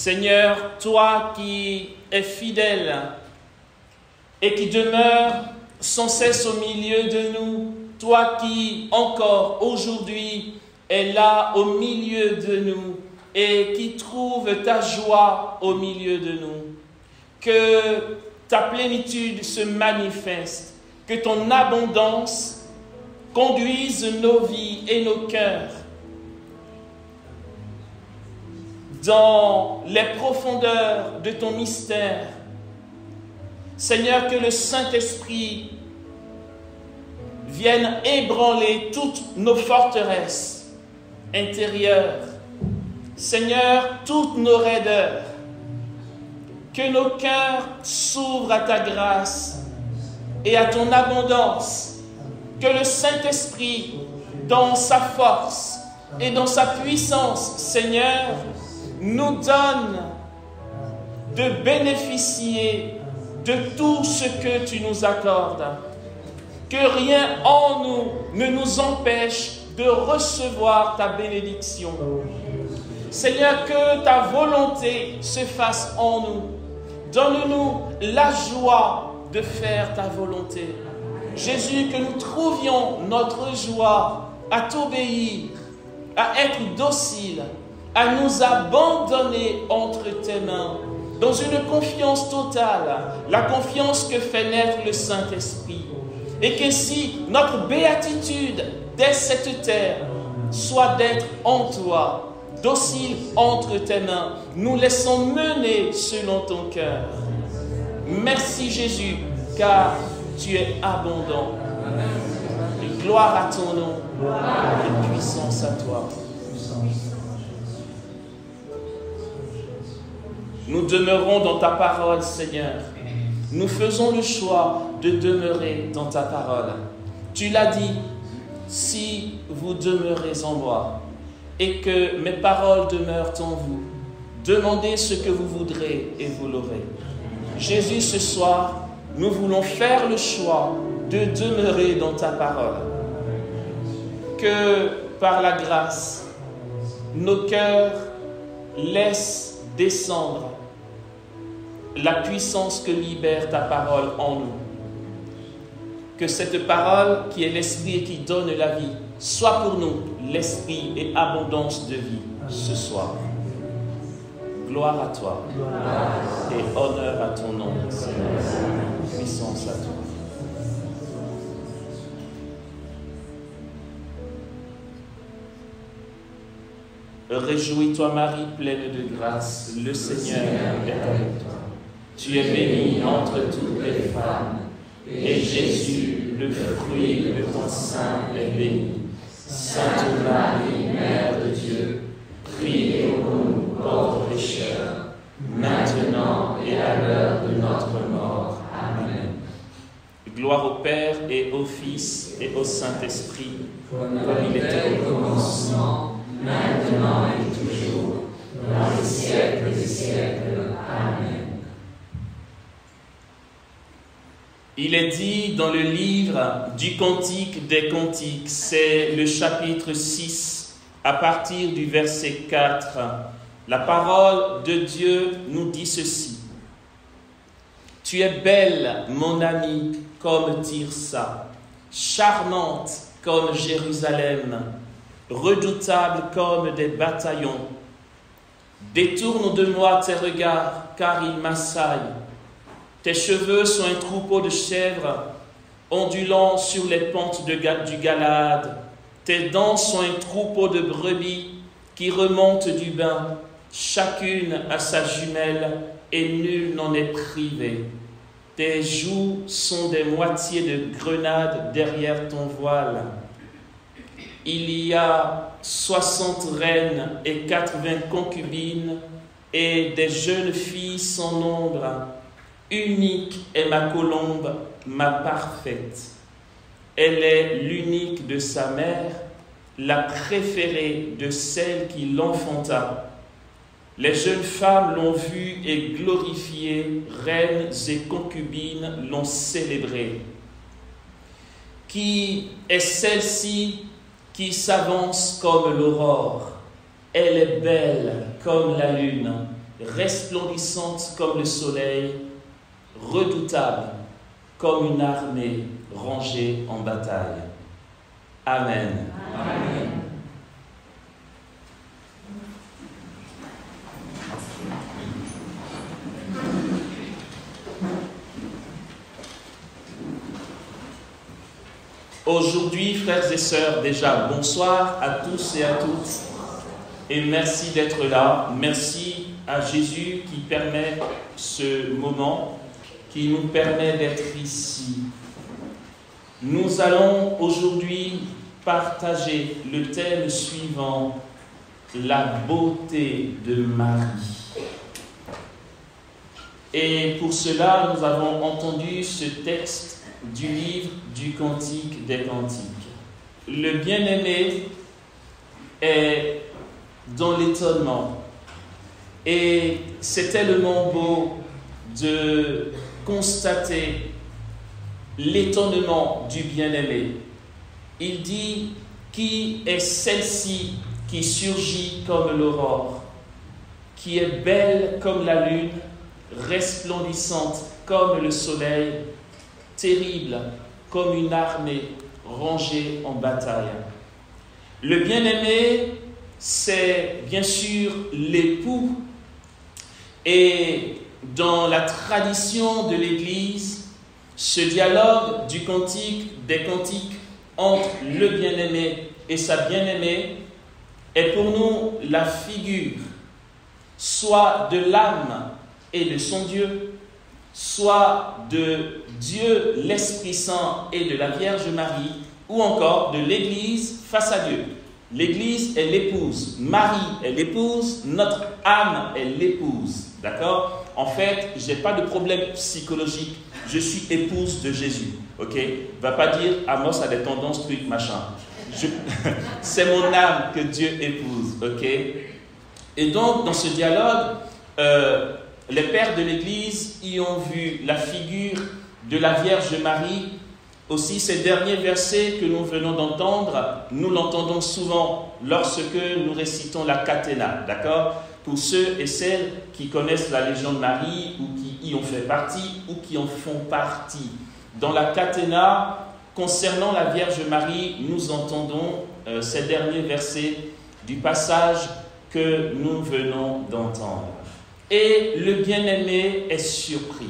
Seigneur, toi qui es fidèle et qui demeures sans cesse au milieu de nous, toi qui encore aujourd'hui es là au milieu de nous et qui trouve ta joie au milieu de nous, que ta plénitude se manifeste, que ton abondance conduise nos vies et nos cœurs dans les profondeurs de ton mystère. Seigneur, que le Saint-Esprit vienne ébranler toutes nos forteresses intérieures. Seigneur, toutes nos raideurs, que nos cœurs s'ouvrent à ta grâce et à ton abondance, que le Saint-Esprit, dans sa force et dans sa puissance, Seigneur, nous donne de bénéficier de tout ce que tu nous accordes. Que rien en nous ne nous empêche de recevoir ta bénédiction. Seigneur, que ta volonté se fasse en nous. Donne-nous la joie de faire ta volonté. Jésus, que nous trouvions notre joie à t'obéir, à être dociles, à nous abandonner entre tes mains, dans une confiance totale, la confiance que fait naître le Saint-Esprit. Et qu'ainsi, notre béatitude dès cette terre soit d'être en toi, docile entre tes mains, nous laissons mener selon ton cœur. Merci Jésus, car tu es abondant. Et gloire à ton nom, et puissance à toi. Nous demeurons dans ta parole, Seigneur. Nous faisons le choix de demeurer dans ta parole. Tu l'as dit, si vous demeurez en moi et que mes paroles demeurent en vous, demandez ce que vous voudrez et vous l'aurez. Jésus, ce soir, nous voulons faire le choix de demeurer dans ta parole. Que par la grâce, nos cœurs laissent descendre la puissance que libère ta parole en nous. Que cette parole qui est l'esprit et qui donne la vie soit pour nous l'esprit et abondance de vie ce soir. Gloire à toi et honneur à ton nom, Seigneur. Puissance à toi. Réjouis-toi Marie, pleine de grâce, le Seigneur est avec toi. Tu es bénie entre toutes les femmes, et Jésus, le fruit de ton sein, est béni. Sainte Marie, Mère de Dieu, prie pour nous pauvres pécheurs, maintenant et à l'heure de notre mort. Amen. Gloire au Père et au Fils et au Saint-Esprit, comme il était au commencement, maintenant et toujours, dans les siècles des siècles. Amen. Il est dit dans le livre du Cantique des Cantiques, c'est le chapitre 6, à partir du verset 4, la parole de Dieu nous dit ceci. « Tu es belle, mon amie, comme Tirsa, charmante comme Jérusalem, redoutable comme des bataillons. Détourne de moi tes regards, car ils m'assaillent. Tes cheveux sont un troupeau de chèvres, ondulant sur les pentes du Galaad. Tes dents sont un troupeau de brebis qui remontent du bain, chacune à sa jumelle, et nul n'en est privé. Tes joues sont des moitiés de grenades derrière ton voile. Il y a 60 reines et 80 concubines, et des jeunes filles sans nombre. Unique est ma colombe, ma parfaite. Elle est l'unique de sa mère, la préférée de celle qui l'enfanta. Les jeunes femmes l'ont vue et glorifiée, reines et concubines l'ont célébrée. Qui est celle-ci qui s'avance comme l'aurore? Elle est belle comme la lune, resplendissante comme le soleil, redoutable comme une armée rangée en bataille. Amen. Amen. Aujourd'hui, frères et sœurs, déjà, bonsoir à tous et à toutes. Et merci d'être là. Merci à Jésus qui permet ce moment, qui nous permet d'être ici. Nous allons aujourd'hui partager le thème suivant, la beauté de Marie. Et pour cela, nous avons entendu ce texte du livre du Cantique des Cantiques. Le bien-aimé est dans l'étonnement. Et c'est tellement beau de constater l'étonnement du bien-aimé. Il dit, qui est celle-ci qui surgit comme l'aurore, qui est belle comme la lune, resplendissante comme le soleil, terrible comme une armée rangée en bataille. Le bien-aimé, c'est bien sûr l'époux. Et dans la tradition de l'Église, ce dialogue du Cantique des Cantiques entre le bien-aimé et sa bien-aimée est pour nous la figure soit de l'âme et de son Dieu, soit de Dieu l'Esprit Saint et de la Vierge Marie, ou encore de l'Église face à Dieu. L'Église est l'épouse, Marie est l'épouse, notre âme est l'épouse. D'accord? En fait, je n'ai pas de problème psychologique. Je suis épouse de Jésus. Ok? Va pas dire Amos a des tendances, trucs, machin. C'est mon âme que Dieu épouse. Ok? Et donc, dans ce dialogue, les pères de l'Église y ont vu la figure de la Vierge Marie. Aussi, ces derniers versets que nous venons d'entendre, nous l'entendons souvent lorsque nous récitons la Catena, d'accord? Pour ceux et celles qui connaissent la Légion de Marie ou qui y ont fait partie ou qui en font partie. Dans la Catena, concernant la Vierge Marie, nous entendons ces derniers versets du passage que nous venons d'entendre. Et le bien-aimé est surpris.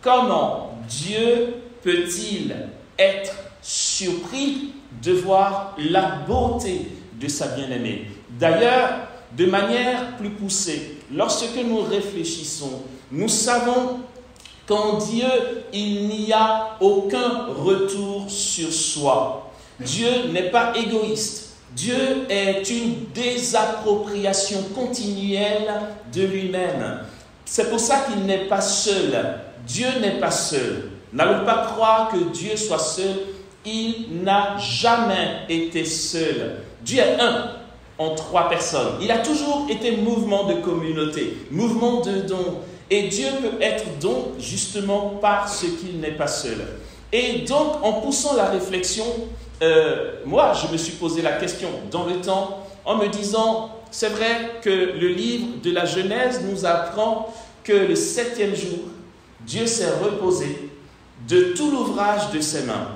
Comment Dieu peut-il être surpris de voir la beauté de sa bien-aimée? D'ailleurs, de manière plus poussée, lorsque nous réfléchissons, nous savons qu'en Dieu, il n'y a aucun retour sur soi. Dieu n'est pas égoïste. Dieu est une désappropriation continuelle de lui-même. C'est pour ça qu'il n'est pas seul. Dieu n'est pas seul. N'allons pas croire que Dieu soit seul. Il n'a jamais été seul. Dieu est un en trois personnes. Il a toujours été mouvement de communauté, mouvement de don. Et Dieu peut être don justement parce qu'il n'est pas seul. Et donc, en poussant la réflexion, moi, je me suis posé la question dans le temps en me disant, c'est vrai que le livre de la Genèse nous apprend que le 7e jour, Dieu s'est reposé de tout l'ouvrage de ses mains.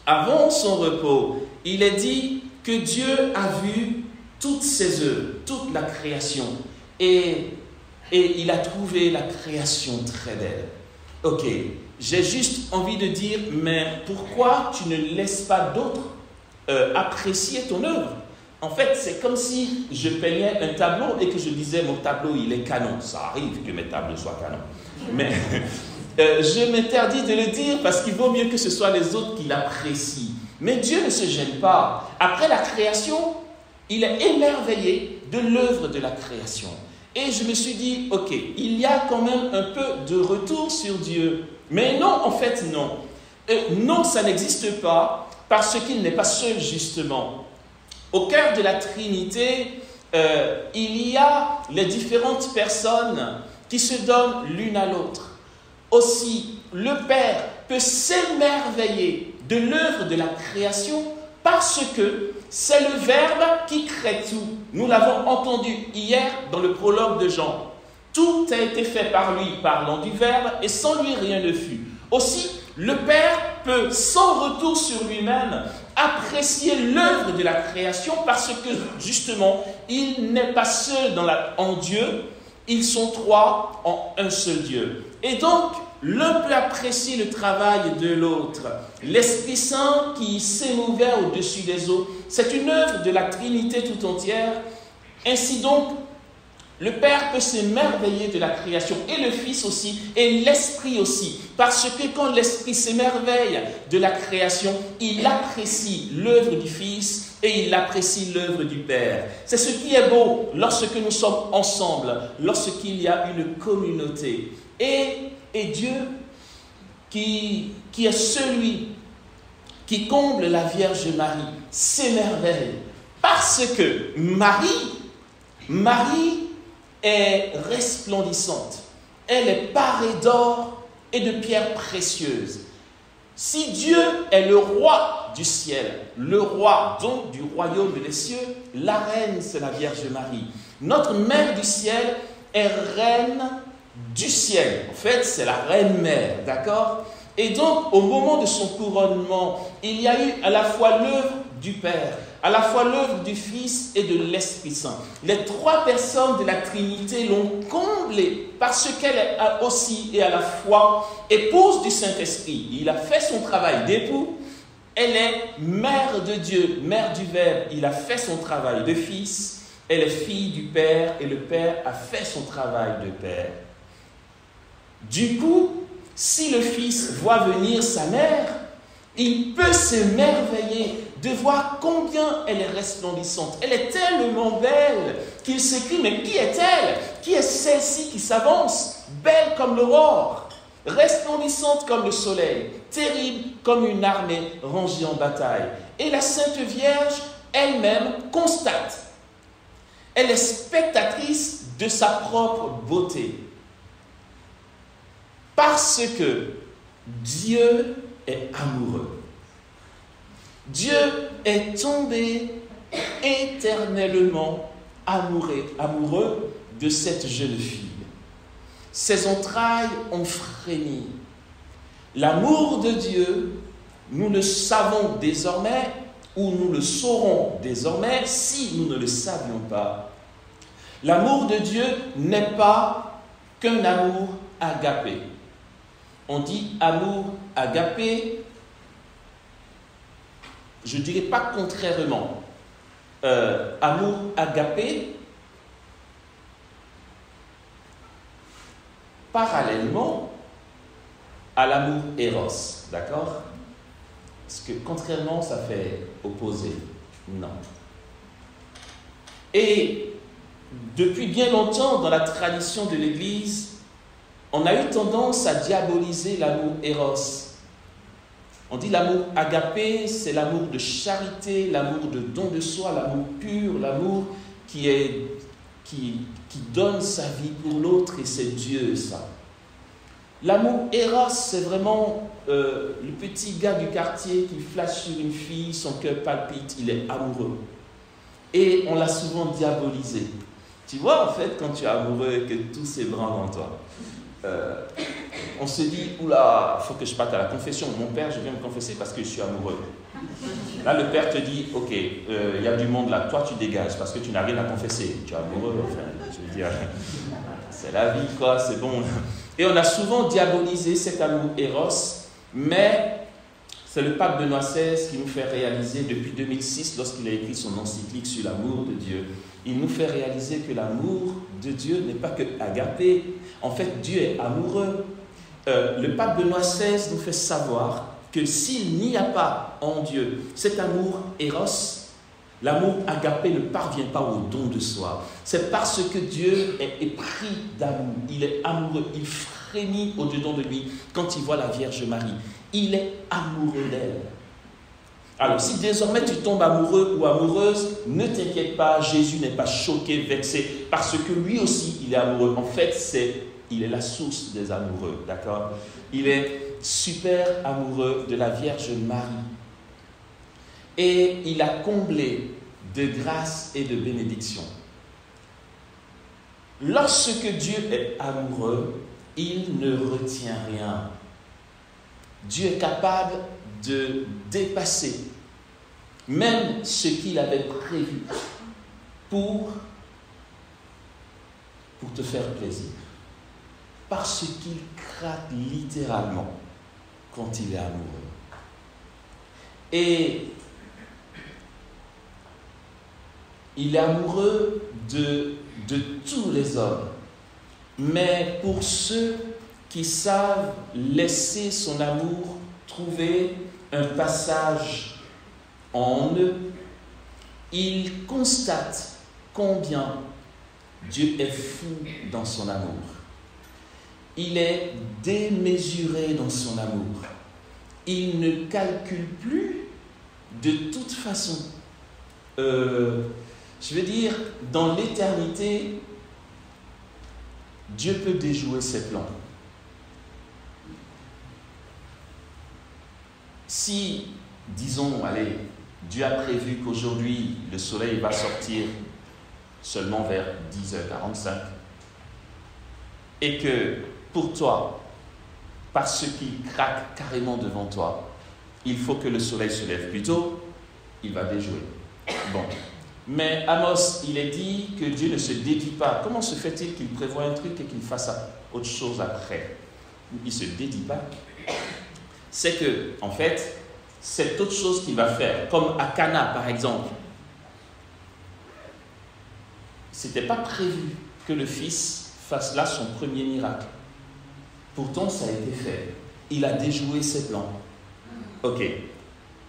Avant son repos, il est dit que Dieu a vu toutes ses œuvres, toute la création. Et il a trouvé la création très belle. Ok, j'ai juste envie de dire, mais pourquoi tu ne laisses pas d'autres apprécier ton œuvre? En fait, c'est comme si je peignais un tableau et que je disais, mon tableau, il est canon. Ça arrive que mes tableaux soient canons. Mais je m'interdis de le dire parce qu'il vaut mieux que ce soit les autres qui l'apprécient. Mais Dieu ne se gêne pas. Après la création, il est émerveillé de l'œuvre de la création. Et je me suis dit, ok, il y a quand même un peu de retour sur Dieu. Mais non, en fait, non. Non, ça n'existe pas parce qu'il n'est pas seul, justement. Au cœur de la Trinité, il y a les différentes personnes qui se donnent l'une à l'autre. Aussi, le Père peut s'émerveiller de l'œuvre de la création parce que c'est le Verbe qui crée tout. Nous l'avons entendu hier dans le prologue de Jean. Tout a été fait par lui, parlant du Verbe, et sans lui rien ne fut. Aussi, le Père peut, sans retour sur lui-même, apprécier l'œuvre de la création parce que, justement, il n'est pas seul en Dieu, ils sont trois en un seul Dieu. Et donc, l'un peut apprécier le travail de l'autre. L'Esprit Saint qui s'émouvait au-dessus des eaux, c'est une œuvre de la Trinité tout entière. Ainsi donc, le Père peut s'émerveiller de la création, et le Fils aussi, et l'Esprit aussi. Parce que quand l'Esprit s'émerveille de la création, il apprécie l'œuvre du Fils et il apprécie l'œuvre du Père. C'est ce qui est beau lorsque nous sommes ensemble, lorsqu'il y a une communauté. Et Dieu, qui est celui qui comble la Vierge Marie, s'émerveille. Parce que Marie est resplendissante. Elle est parée d'or et de pierres précieuses. Si Dieu est le roi du ciel, le roi donc du royaume des cieux, la reine c'est la Vierge Marie. Notre mère du ciel est reine du ciel. En fait, c'est la reine-mère, d'accord? Et donc, au moment de son couronnement, il y a eu à la fois l'œuvre du Père, à la fois l'œuvre du Fils et de l'Esprit Saint. Les trois personnes de la Trinité l'ont comblée parce qu'elle est aussi et à la fois épouse du Saint-Esprit. Il a fait son travail d'époux. Elle est mère de Dieu, mère du Verbe. Il a fait son travail de Fils. Elle est fille du Père et le Père a fait son travail de Père. Du coup, si le Fils voit venir sa mère, il peut s'émerveiller de voir combien elle est resplendissante. Elle est tellement belle qu'il s'écrie, mais qui est-elle? Qui est celle-ci qui s'avance? Belle comme l'aurore, resplendissante comme le soleil, terrible comme une armée rangée en bataille. Et la Sainte Vierge elle-même constate. Elle est spectatrice de sa propre beauté. Parce que Dieu est amoureux. Dieu est tombé éternellement amoureux de cette jeune fille. Ses entrailles ont frémi. L'amour de Dieu, nous le savons désormais, ou nous le saurons désormais si nous ne le savions pas. L'amour de Dieu n'est pas qu'un amour agapé. On dit amour agapé, je ne dirais pas contrairement. Amour agapé, parallèlement à l'amour éros, d'accord? Parce que contrairement, ça fait opposé. Non. Et depuis bien longtemps, dans la tradition de l'Église, on a eu tendance à diaboliser l'amour éros. On dit l'amour agapé, c'est l'amour de charité, l'amour de don de soi, l'amour pur, l'amour qui donne sa vie pour l'autre, et c'est Dieu, ça. L'amour éros, c'est vraiment le petit gars du quartier qui flash sur une fille, son cœur palpite, il est amoureux. Et on l'a souvent diabolisé. Tu vois, en fait, quand tu es amoureux et que tout s'ébranle en toi, on se dit, oula, il faut que je parte à la confession. Mon père, je viens me confesser parce que je suis amoureux. Là, le père te dit, ok, il y a du monde là, toi tu dégages parce que tu n'as rien à confesser. Tu es amoureux, enfin, je veux dire, c'est la vie, quoi, c'est bon. Et on a souvent diabolisé cet amour éros, mais c'est le pape Benoît XVI qui nous fait réaliser depuis 2006, lorsqu'il a écrit son encyclique sur l'amour de Dieu, il nous fait réaliser que l'amour de Dieu n'est pas que agapé. En fait, Dieu est amoureux. Le pape Benoît XVI nous fait savoir que s'il n'y a pas en Dieu cet amour éros, l'amour agapé ne parvient pas au don de soi. C'est parce que Dieu est épris d'amour. Il est amoureux. Il frémit au-dedans de lui quand il voit la Vierge Marie. Il est amoureux d'elle. Alors, si désormais tu tombes amoureux ou amoureuse, ne t'inquiète pas, Jésus n'est pas choqué, vexé, parce que lui aussi, il est amoureux. En fait, il est la source des amoureux, d'accord? Il est super amoureux de la Vierge Marie. Et il a comblé de grâce et de bénédiction. Lorsque Dieu est amoureux, il ne retient rien. Dieu est capable de dépasser même ce qu'il avait prévu pour te faire plaisir. Parce qu'il craque littéralement quand il est amoureux. Et il est amoureux de tous les hommes. Mais pour ceux qui savent laisser son amour trouver un passage en eux, ils constatent combien Dieu est fou dans son amour. Il est démesuré dans son amour. Il ne calcule plus de toute façon. Je veux dire, dans l'éternité, Dieu peut déjouer ses plans. Si, disons, allez, Dieu a prévu qu'aujourd'hui, le soleil va sortir seulement vers 10h45, et que pour toi, parce qu'il craque carrément devant toi, il faut que le soleil se lève plus tôt, il va déjouer. Bon. Mais Amos, il est dit que Dieu ne se dédie pas. Comment se fait-il qu'il prévoit un truc et qu'il fasse autre chose après? Il ne se dédie pas. C'est que, en fait, cette autre chose qu'il va faire, comme à Cana par exemple, ce n'était pas prévu que le fils fasse là son premier miracle. Pourtant, ça a été fait. Il a déjoué ses plans. Ok.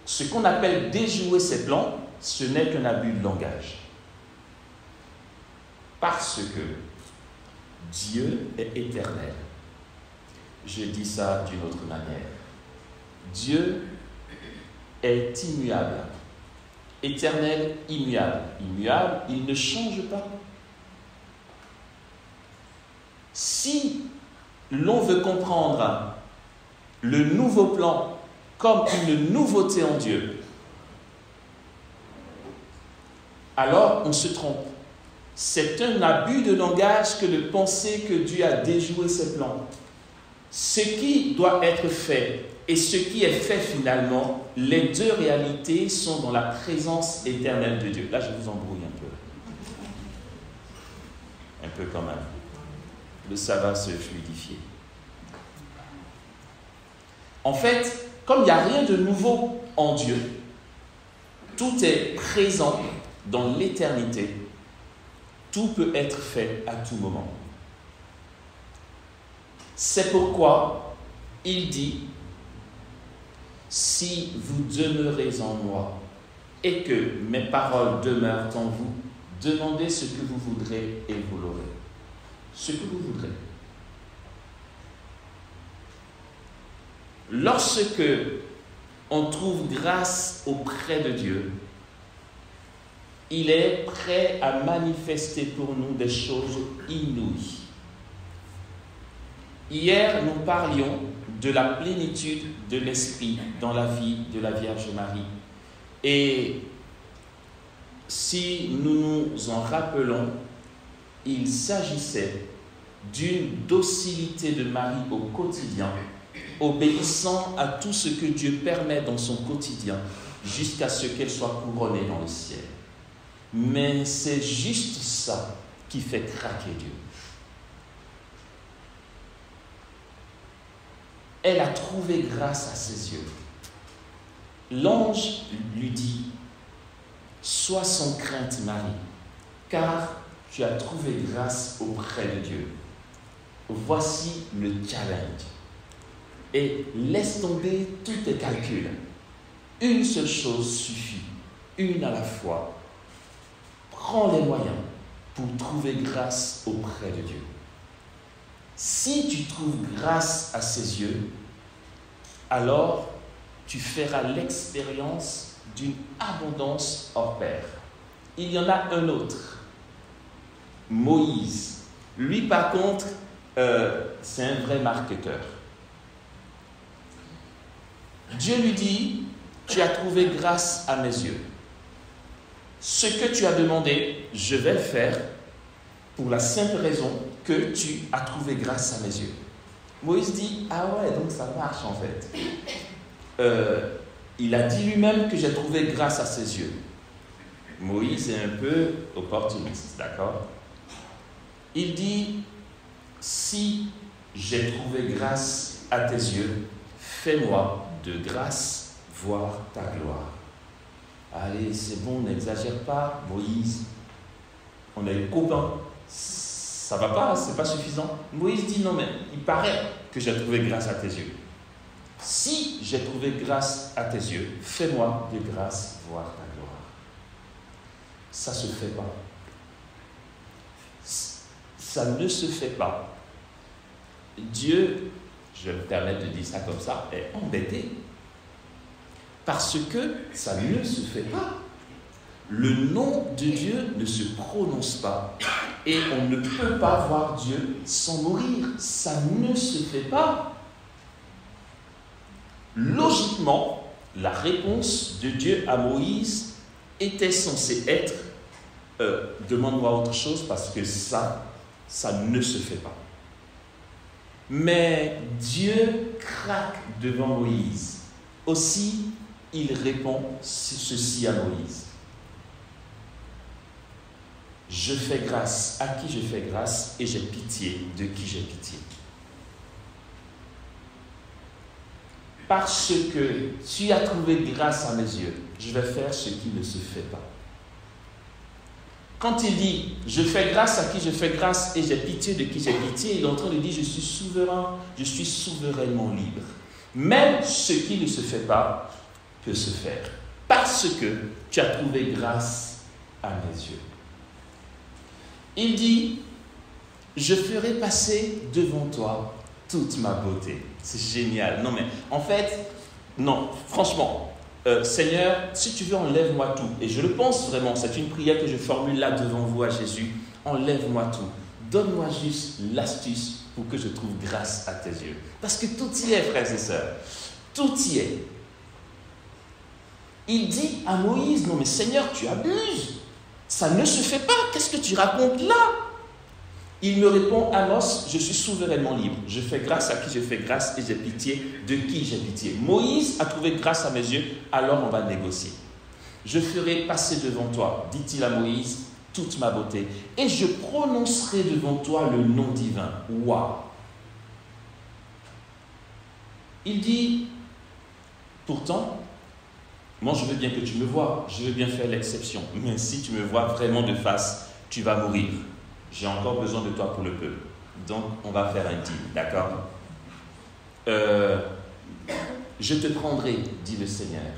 Ce qu'on appelle déjouer ses plans, ce n'est qu'un abus de langage. Parce que Dieu est éternel. Je dis ça d'une autre manière. Dieu est immuable. Éternel, immuable. Immuable, il ne change pas. Si l'on veut comprendre le nouveau plan comme une nouveauté en Dieu, alors on se trompe. C'est un abus de langage que de penser que Dieu a déjoué ses plans. Ce qui doit être fait et ce qui est fait finalement, les deux réalités sont dans la présence éternelle de Dieu. Là, je vous embrouille un peu. Un peu quand même. Ça va se fluidifier. En fait, comme il n'y a rien de nouveau en Dieu, tout est présent dans l'éternité, tout peut être fait à tout moment. C'est pourquoi il dit, si vous demeurez en moi et que mes paroles demeurent en vous, demandez ce que vous voudrez et vous l'aurez. Ce que vous voudrez. Lorsque on trouve grâce auprès de Dieu, il est prêt à manifester pour nous des choses inouïes. Hier, nous parlions de la plénitude de l'Esprit dans la vie de la Vierge Marie. Et si nous nous en rappelons, il s'agissait d'une docilité de Marie au quotidien, obéissant à tout ce que Dieu permet dans son quotidien, jusqu'à ce qu'elle soit couronnée dans le ciel. Mais c'est juste ça qui fait craquer Dieu. Elle a trouvé grâce à ses yeux. L'ange lui dit, « Sois sans crainte, Marie, car tu as trouvé grâce auprès de Dieu. Voici le challenge. Et laisse tomber tous tes calculs. Une seule chose suffit, une à la fois. Prends les moyens pour trouver grâce auprès de Dieu. Si tu trouves grâce à ses yeux, alors tu feras l'expérience d'une abondance hors pair. Il y en a un autre, Moïse. Lui, par contre, c'est un vrai marketeur. Dieu lui dit, tu as trouvé grâce à mes yeux. Ce que tu as demandé, je vais le faire pour la simple raison que tu as trouvé grâce à mes yeux. Moïse dit, ah ouais, donc ça marche en fait. Il a dit lui-même que j'ai trouvé grâce à ses yeux. Moïse est un peu opportuniste, d'accord? Il dit, si j'ai trouvé grâce à tes yeux, fais-moi de grâce voir ta gloire. Allez, c'est bon, n'exagère pas, Moïse. On est copains. Ça va pas, c'est pas suffisant. Moïse dit, non mais il paraît que j'ai trouvé grâce à tes yeux. Si j'ai trouvé grâce à tes yeux, fais-moi de grâce voir ta gloire. Ça se fait pas. Ça ne se fait pas. Dieu, je vais me permettre de dire ça comme ça, est embêté. Parce que ça ne se fait pas. Le nom de Dieu ne se prononce pas. Et on ne peut pas voir Dieu sans mourir. Ça ne se fait pas. Logiquement, la réponse de Dieu à Moïse était censée être demande-moi autre chose parce que ça ne se fait pas. Mais Dieu craque devant Moïse. Aussi, il répond ceci à Moïse. Je fais grâce à qui je fais grâce et j'ai pitié de qui j'ai pitié. Parce que tu as trouvé grâce à mes yeux, je vais faire ce qui ne se fait pas. Quand il dit « je fais grâce à qui je fais grâce et j'ai pitié de qui j'ai pitié », il est en train de dire « je suis souverain, je suis souverainement libre ». Même ce qui ne se fait pas peut se faire. Parce que tu as trouvé grâce à mes yeux. Il dit « je ferai passer devant toi toute ma beauté ». C'est génial. Non mais, en fait, non, franchement, Seigneur, si tu veux, enlève-moi tout. Et je le pense vraiment, c'est une prière que je formule là devant vous à Jésus. Enlève-moi tout. Donne-moi juste l'astuce pour que je trouve grâce à tes yeux. Parce que tout y est, frères et sœurs. Tout y est. Il dit à Moïse, non mais Seigneur, tu abuses. Ça ne se fait pas. Qu'est-ce que tu racontes là? Il me répond, Amos, je suis souverainement libre. Je fais grâce à qui je fais grâce et j'ai pitié de qui j'ai pitié. Moïse a trouvé grâce à mes yeux, alors on va négocier. Je ferai passer devant toi, dit-il à Moïse, toute ma beauté, et je prononcerai devant toi le nom divin. Waouh! Il dit, pourtant, moi je veux bien que tu me vois, je veux bien faire l'exception, mais si tu me vois vraiment de face, tu vas mourir. J'ai encore besoin de toi pour le peu. Donc, on va faire un deal, d'accord? Je te prendrai, dit le Seigneur,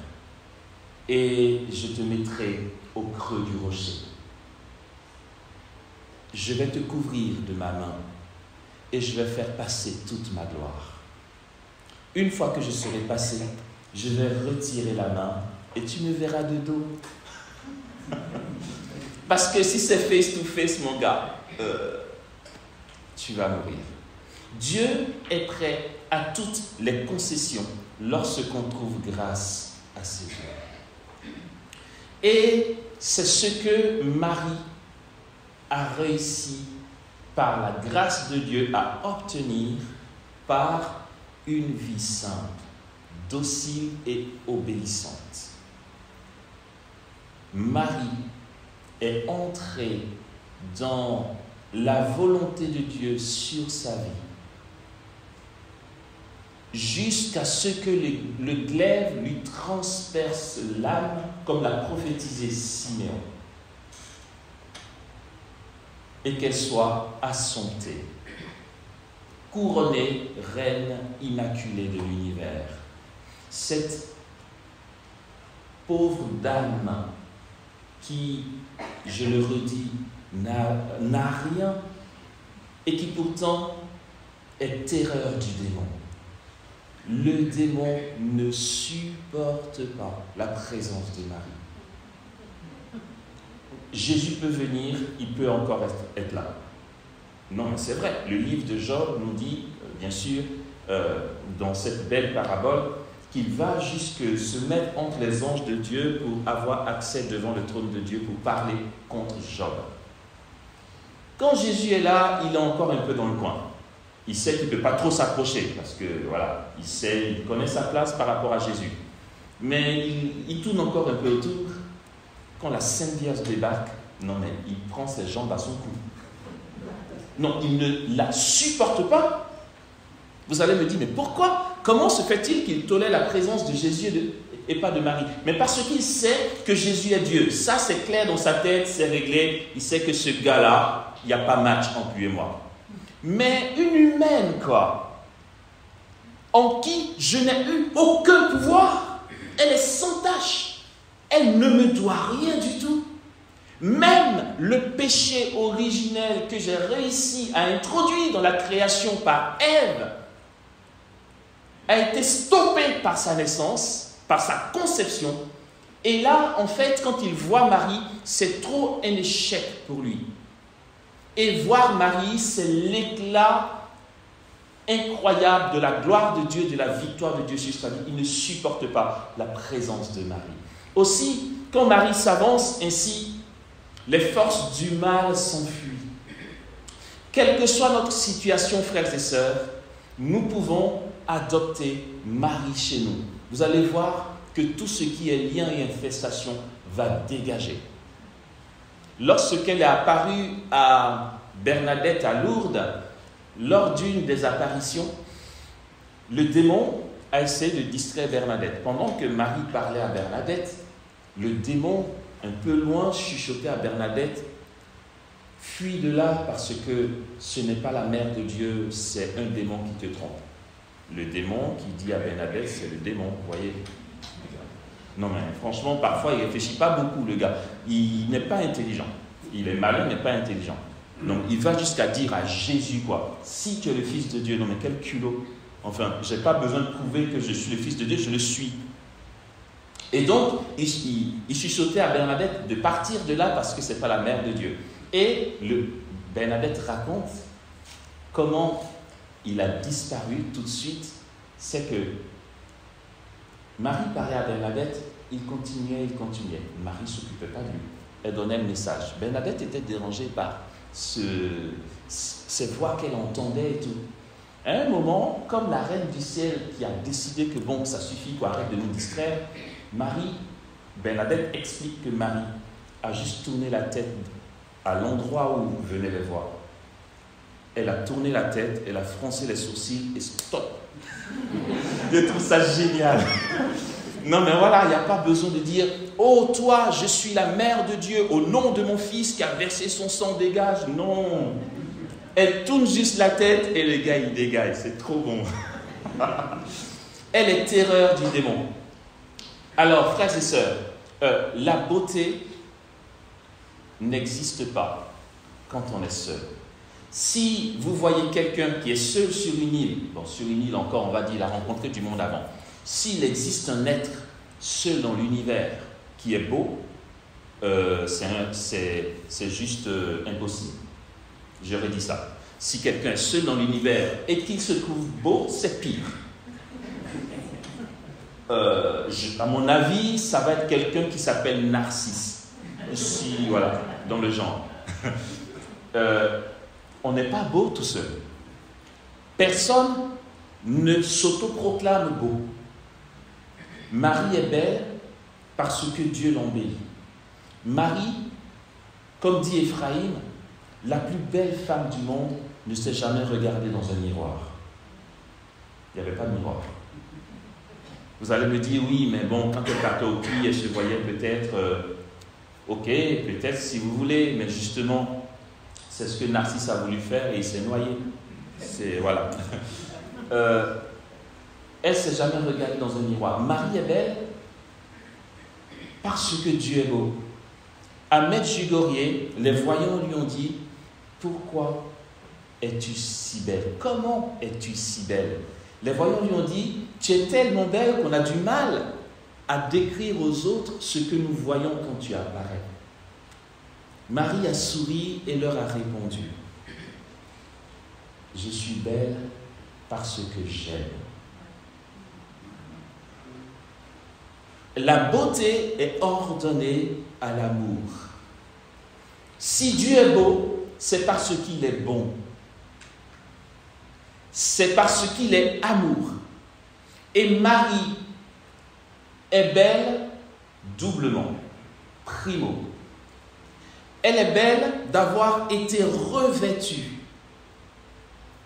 et je te mettrai au creux du rocher. Je vais te couvrir de ma main et je vais faire passer toute ma gloire. Une fois que je serai passé, je vais retirer la main et tu me verras de dos. Parce que si c'est face to face, mon gars, tu vas mourir. Dieu est prêt à toutes les concessions lorsqu'on trouve grâce à ses yeux. Et c'est ce que Marie a réussi par la grâce de Dieu à obtenir par une vie simple, docile et obéissante. Marie est entrée dans la volonté de Dieu sur sa vie, jusqu'à ce que le glaive lui transperce l'âme, comme l'a prophétisé Siméon, et qu'elle soit assomptée, couronnée reine immaculée de l'univers. Cette pauvre dame qui, je le redis, n'a rien et qui pourtant est terreur du démon. Le démon ne supporte pas la présence de Marie. Jésus peut venir, il peut encore être là. Non, mais c'est vrai. Le livre de Job nous dit, bien sûr, dans cette belle parabole, qu'il va jusque se mettre entre les anges de Dieu pour avoir accès devant le trône de Dieu pour parler contre Job. Quand Jésus est là, il est encore un peu dans le coin. Il sait qu'il ne peut pas trop s'approcher parce que voilà, il connaît sa place par rapport à Jésus. Mais il tourne encore un peu autour. Quand la Sainte Vierge débarque, non mais il prend ses jambes à son cou. Non, il ne la supporte pas. Vous allez me dire, mais pourquoi? Comment se fait-il qu'il tolère la présence de Jésus et pas de Marie? Mais parce qu'il sait que Jésus est Dieu. Ça, c'est clair dans sa tête, c'est réglé. Il sait que ce gars-là, il n'y a pas match entre lui et moi. Mais une humaine, quoi, en qui je n'ai eu aucun pouvoir, elle est sans tâche. Elle ne me doit rien du tout. Même le péché originel que j'ai réussi à introduire dans la création par Ève a été stoppé par sa naissance, par sa conception. Et là, en fait, quand il voit Marie, c'est trop un échec pour lui. Et voir Marie, c'est l'éclat incroyable de la gloire de Dieu, de la victoire de Dieu sur sa vie. Il ne supporte pas la présence de Marie. Aussi, quand Marie s'avance ainsi, les forces du mal s'enfuient. Quelle que soit notre situation, frères et sœurs, nous pouvons adopter Marie chez nous. Vous allez voir que tout ce qui est lien et infestation va dégager. Lorsqu'elle est apparue à Bernadette à Lourdes, lors d'une des apparitions, le démon a essayé de distraire Bernadette. Pendant que Marie parlait à Bernadette, le démon, un peu loin, chuchotait à Bernadette: fuis de là parce que ce n'est pas la mère de Dieu, c'est un démon qui te trompe. Le démon qui dit à Bernadette, c'est le démon, vous voyez. Non mais franchement, parfois il ne réfléchit pas beaucoup, le gars. Il n'est pas intelligent. Il est malin, mais pas intelligent. Donc il va jusqu'à dire à Jésus, quoi, si tu es le Fils de Dieu, non mais quel culot. Enfin, je n'ai pas besoin de prouver que je suis le Fils de Dieu, je le suis. Et donc, il chuchotait à Bernadette de partir de là parce que ce n'est pas la mère de Dieu. Et Bernadette raconte comment il a disparu tout de suite. C'est que Marie parlait à Bernadette, il continuait. Marie ne s'occupait pas de lui. Elle donnait le message. Bernadette était dérangée par ces voix qu'elle entendait et tout. À un moment, comme la reine du ciel qui a décidé que bon, ça suffit, quoi, arrête de nous distraire, Bernadette explique que Marie a juste tourné la tête à l'endroit où venaient les voix. Elle a tourné la tête, elle a froncé les sourcils et stop. Je trouve ça génial. Non mais voilà, il n'y a pas besoin de dire « Oh toi, je suis la mère de Dieu, au nom de mon fils qui a versé son sang, dégage ». Non. Elle tourne juste la tête et le gars il dégage, c'est trop bon. Elle est terreur du démon. Alors, frères et sœurs, la beauté n'existe pas quand on est seul. Si vous voyez quelqu'un qui est seul sur une île, bon, sur une île encore, on va dire, il a rencontré du monde avant. S'il existe un être seul dans l'univers qui est beau, c'est juste impossible. J'aurais dit ça. Si quelqu'un est seul dans l'univers et qu'il se trouve beau, c'est pire. À mon avis, ça va être quelqu'un qui s'appelle Narcisse. Ici, voilà, dans le genre. On n'est pas beau tout seul. Personne ne s'autoproclame beau. Marie est belle parce que Dieu l'embellit. Marie, comme dit Ephraïm, la plus belle femme du monde ne s'est jamais regardée dans un miroir. Il n'y avait pas de miroir. Vous allez me dire, oui, mais bon, quand elle partait au puits, elle se voyait peut-être, ok, peut-être si vous voulez, mais justement, c'est ce que Narcisse a voulu faire et il s'est noyé. Voilà. Elle ne s'est jamais regardée dans un miroir. Marie est belle parce que Dieu est beau. À Medjugorje, les voyants lui ont dit, pourquoi es-tu si belle? Comment es-tu si belle? Les voyants lui ont dit, tu es tellement belle qu'on a du mal à décrire aux autres ce que nous voyons quand tu apparais. Marie a souri et leur a répondu, je suis belle parce que j'aime. La beauté est ordonnée à l'amour. Si Dieu est beau, c'est parce qu'il est bon. C'est parce qu'il est amour. Et Marie est belle doublement. Primo. Elle est belle d'avoir été revêtue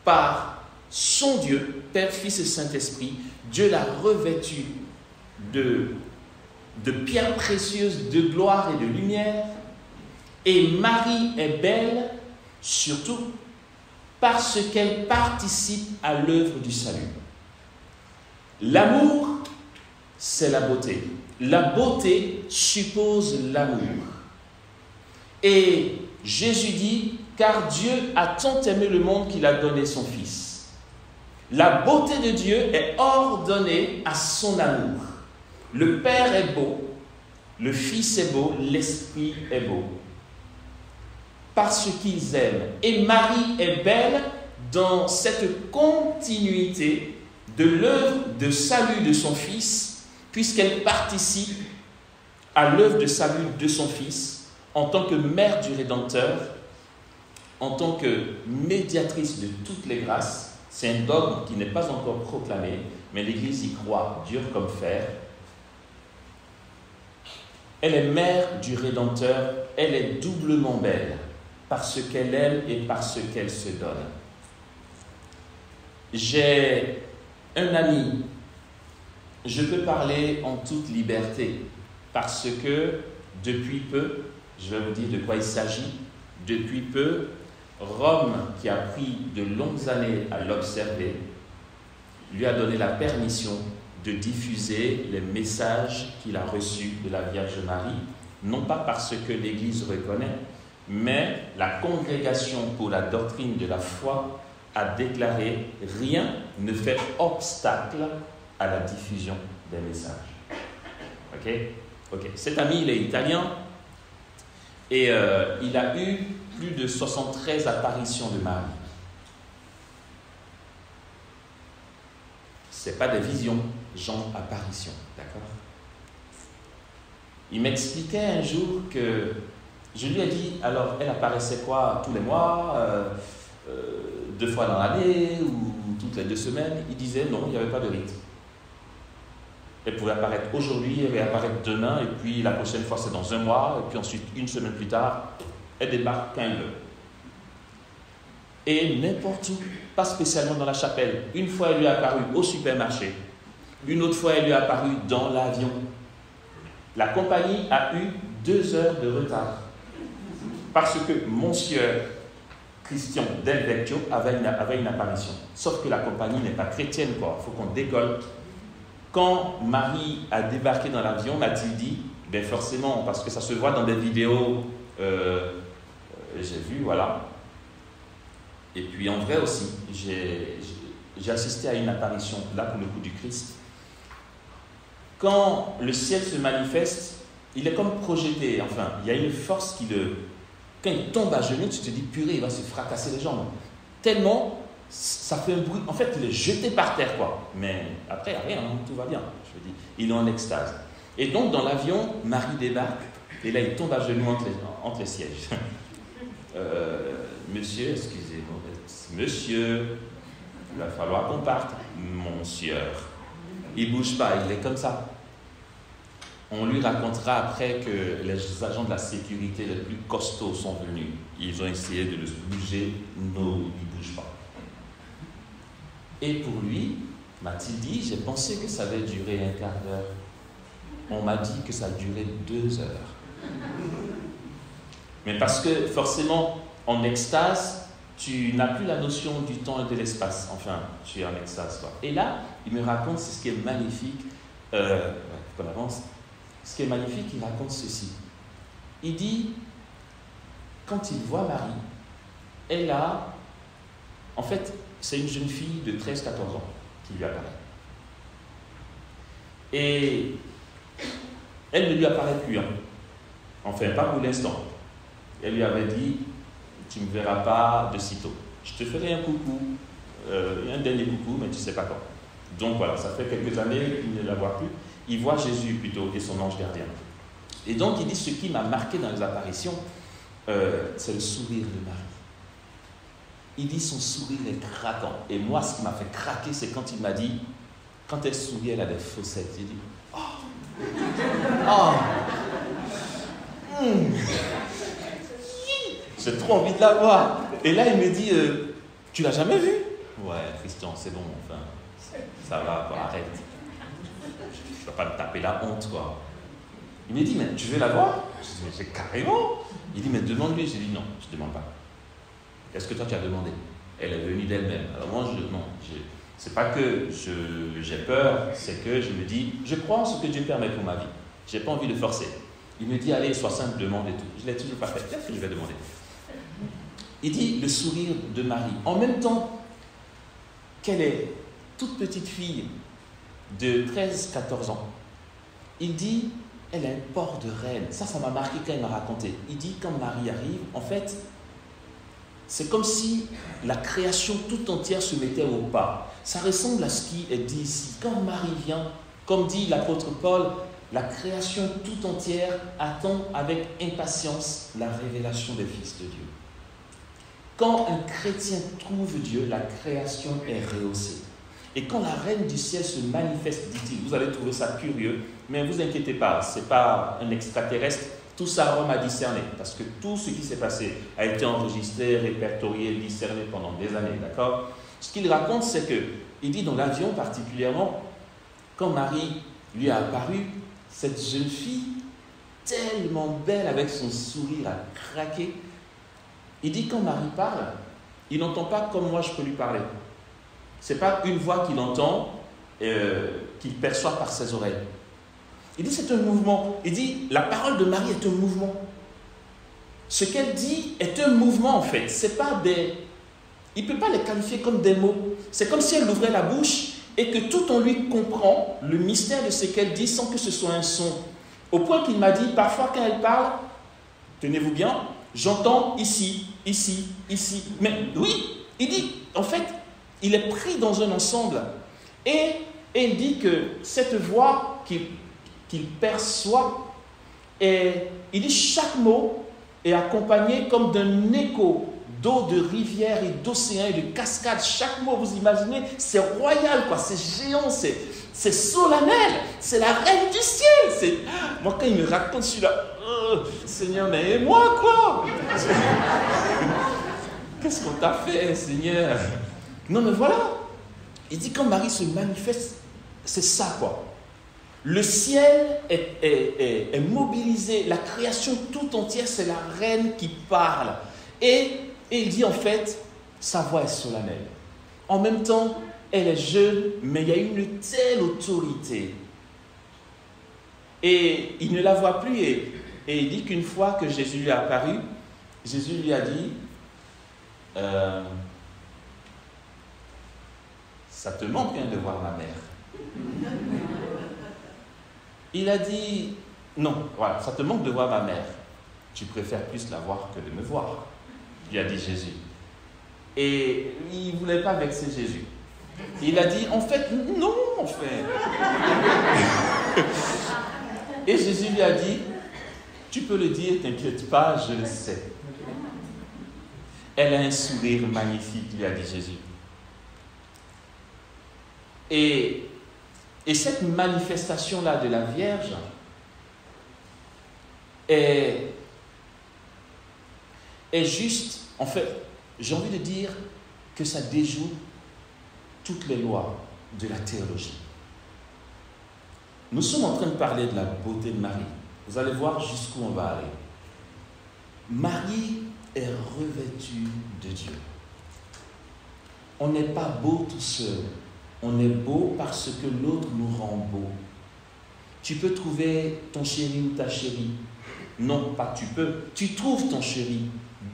par son Dieu, Père, Fils et Saint-Esprit. Dieu l'a revêtue de pierres précieuses, de gloire et de lumière. Et Marie est belle surtout parce qu'elle participe à l'œuvre du salut. L'amour, c'est la beauté. La beauté suppose l'amour. Et Jésus dit, car Dieu a tant aimé le monde qu'il a donné son Fils. La beauté de Dieu est ordonnée à son amour. Le Père est beau, le Fils est beau, l'Esprit est beau. Parce qu'ils aiment. Et Marie est belle dans cette continuité de l'œuvre de salut de son Fils, puisqu'elle participe à l'œuvre de salut de son Fils en tant que mère du Rédempteur, en tant que médiatrice de toutes les grâces. C'est un dogme qui n'est pas encore proclamé, mais l'Église y croit dur comme fer. Elle est mère du Rédempteur, elle est doublement belle, parce qu'elle aime et parce qu'elle se donne. J'ai un ami, je peux parler en toute liberté, parce que depuis peu, je vais vous dire de quoi il s'agit, depuis peu, Rome, qui a pris de longues années à l'observer, lui a donné la permission de diffuser les messages qu'il a reçus de la Vierge Marie, non pas parce que l'Église reconnaît, mais la Congrégation pour la doctrine de la foi a déclaré « Rien ne fait obstacle à la diffusion des messages. » Ok. Cet ami, il est italien et il a eu plus de 73 apparitions de Marie. Ce n'est pas des visions, genre apparitions, d'accord? Il m'expliquait un jour que je lui ai dit, alors elle apparaissait quoi, tous les mois, 2 fois dans l'année ou toutes les 2 semaines? Il disait non, il n'y avait pas de rite. Elle pouvait apparaître aujourd'hui, elle va apparaître demain, et puis la prochaine fois c'est dans 1 mois, et puis ensuite 1 semaine plus tard, elle débarque quand elle veut. Et n'importe où, pas spécialement dans la chapelle. Une fois elle lui est apparue au supermarché, une autre fois elle lui est apparue dans l'avion. La compagnie a eu 2 heures de retard. Parce que Monsieur Christian Del Vecchio avait une apparition. Sauf que la compagnie n'est pas chrétienne, quoi. Il faut qu'on décolle. Quand Marie a débarqué dans l'avion, m'a-t-il dit, bien forcément, parce que ça se voit dans des vidéos, j'ai vu, voilà. Et puis en vrai aussi, j'ai assisté à une apparition, là pour le coup du Christ. Quand le ciel se manifeste, il est comme projeté, enfin, il y a une force qui le... Quand il tombe à genoux, tu te dis, purée, il va se fracasser les jambes. Tellement, ça fait un bruit. En fait, il est jeté par terre, quoi. Mais après, il n'y a rien, tout va bien. Je veux dire, il est en extase. Et donc, dans l'avion, Marie débarque, et là, il tombe à genoux entre les sièges. Monsieur, excusez-moi, monsieur, il va falloir qu'on parte. Monsieur. Il ne bouge pas, il est comme ça. On lui racontera après que les agents de la sécurité les plus costauds sont venus. Ils ont essayé de le bouger. Non, il ne bouge pas. Et pour lui, m'a-t-il dit, j'ai pensé que ça allait durer 1/4 d'heure. On m'a dit que ça durait 2 heures. Mais parce que forcément, en extase, tu n'as plus la notion du temps et de l'espace. Enfin, tu es en extase, quoi. Et là, il me raconte, c'est ce qui est magnifique. Qu'on avance. Ce qui est magnifique, il raconte ceci. Il dit, quand il voit Marie, elle a, en fait, c'est une jeune fille de 13-14 ans qui lui apparaît. Et elle ne lui apparaît plus, hein. Enfin, pas pour l'instant. Elle lui avait dit, tu ne me verras pas de sitôt. Je te ferai un coucou, un dernier coucou, mais tu ne sais pas quand. Donc voilà, ça fait quelques années qu'il ne la voit plus. Il voit Jésus plutôt et son ange gardien. Et donc il dit, ce qui m'a marqué dans les apparitions, c'est le sourire de Marie. Il dit son sourire est craquant. Et moi, ce qui m'a fait craquer, c'est quand il m'a dit, quand elle sourit, elle a des fossettes. J'ai dit, oh, oh, j'ai trop envie de la voir. Et là, il me dit, tu l'as jamais vue? Ouais, Christian, c'est bon, enfin, ça va, quoi, arrête. Je ne vais pas me taper la honte, quoi. Il me dit, mais tu veux la voir? Je dis, mais c'est carrément. Il dit, mais demande-lui. J'ai dit, non, je ne demande pas. Est-ce que toi, tu as demandé? Elle est venue d'elle-même. Alors moi, c'est pas que j'ai peur, c'est que je me dis, je crois en ce que Dieu me permet pour ma vie. Je n'ai pas envie de forcer. Il me dit, allez, sois simple, demande et tout. Je ne l'ai toujours pas fait. Qu'est-ce que je vais demander? Il dit, le sourire de Marie. En même temps qu'elle est toute petite fille de 13-14 ans, il dit, elle a un port de reine. Ça m'a marqué quand il m'a raconté. Il dit, quand Marie arrive, en fait, c'est comme si la création tout entière se mettait au pas. Ça ressemble à ce qui est dit ici. Quand Marie vient, comme dit l'apôtre Paul, la création tout entière attend avec impatience la révélation des fils de Dieu. Quand un chrétien trouve Dieu, la création est rehaussée. Et quand la reine du ciel se manifeste, dit-il, vous allez trouver ça curieux, mais ne vous inquiétez pas, ce n'est pas un extraterrestre. Tout ça, Rome a discerné, parce que tout ce qui s'est passé a été enregistré, répertorié, discerné pendant des années, d'accord? Ce qu'il raconte, c'est que, il dit dans l'avion particulièrement, quand Marie lui a apparu, cette jeune fille, tellement belle, avec son sourire à craquer, il dit quand Marie parle, il n'entend pas comme moi je peux lui parler. Ce n'est pas une voix qu'il entend, qu'il perçoit par ses oreilles. Il dit c'est un mouvement. Il dit la parole de Marie est un mouvement. Ce qu'elle dit est un mouvement en fait. C'est pas des... Il ne peut pas les qualifier comme des mots. C'est comme si elle ouvrait la bouche et que tout en lui comprend le mystère de ce qu'elle dit sans que ce soit un son. Au point qu'il m'a dit parfois quand elle parle, tenez-vous bien, j'entends ici, ici, ici. Mais oui, il dit en fait, il est pris dans un ensemble. Et il dit que cette voix qu'il perçoit, et il dit chaque mot est accompagné comme d'un écho d'eau de rivière et d'océan et de cascades. Chaque mot, vous imaginez, c'est royal, quoi, c'est géant, c'est solennel, c'est la reine du ciel. Moi, quand il me raconte, je suis là, Seigneur, mais et moi, quoi? Qu'est-ce qu'on t'a fait, Seigneur? Non, mais voilà, il dit quand Marie se manifeste, c'est ça, quoi. Le ciel est mobilisé, la création tout entière, c'est la reine qui parle. Et il dit en fait, sa voix est solennelle. En même temps, elle est jeune, mais il y a une telle autorité. Et il ne la voit plus. Et il dit qu'une fois que Jésus lui est apparu, Jésus lui a dit, ça te manque de voir ma mère. Il a dit, non, voilà, ça te manque de voir ma mère. Tu préfères plus la voir que de me voir, lui a dit Jésus. Et il ne voulait pas vexer Jésus. Il a dit, en fait, non, en fait. Et Jésus lui a dit, tu peux le dire, t'inquiète pas, je le sais. Elle a un sourire magnifique, lui a dit Jésus. Et cette manifestation-là de la Vierge est juste, en fait, j'ai envie de dire que ça déjoue toutes les lois de la théologie. Nous sommes en train de parler de la beauté de Marie. Vous allez voir jusqu'où on va aller. Marie est revêtue de Dieu. On n'est pas beau tout seul. On est beau parce que l'autre nous rend beau. Tu peux trouver ton chéri ou ta chérie. Non, pas tu peux. Tu trouves ton chéri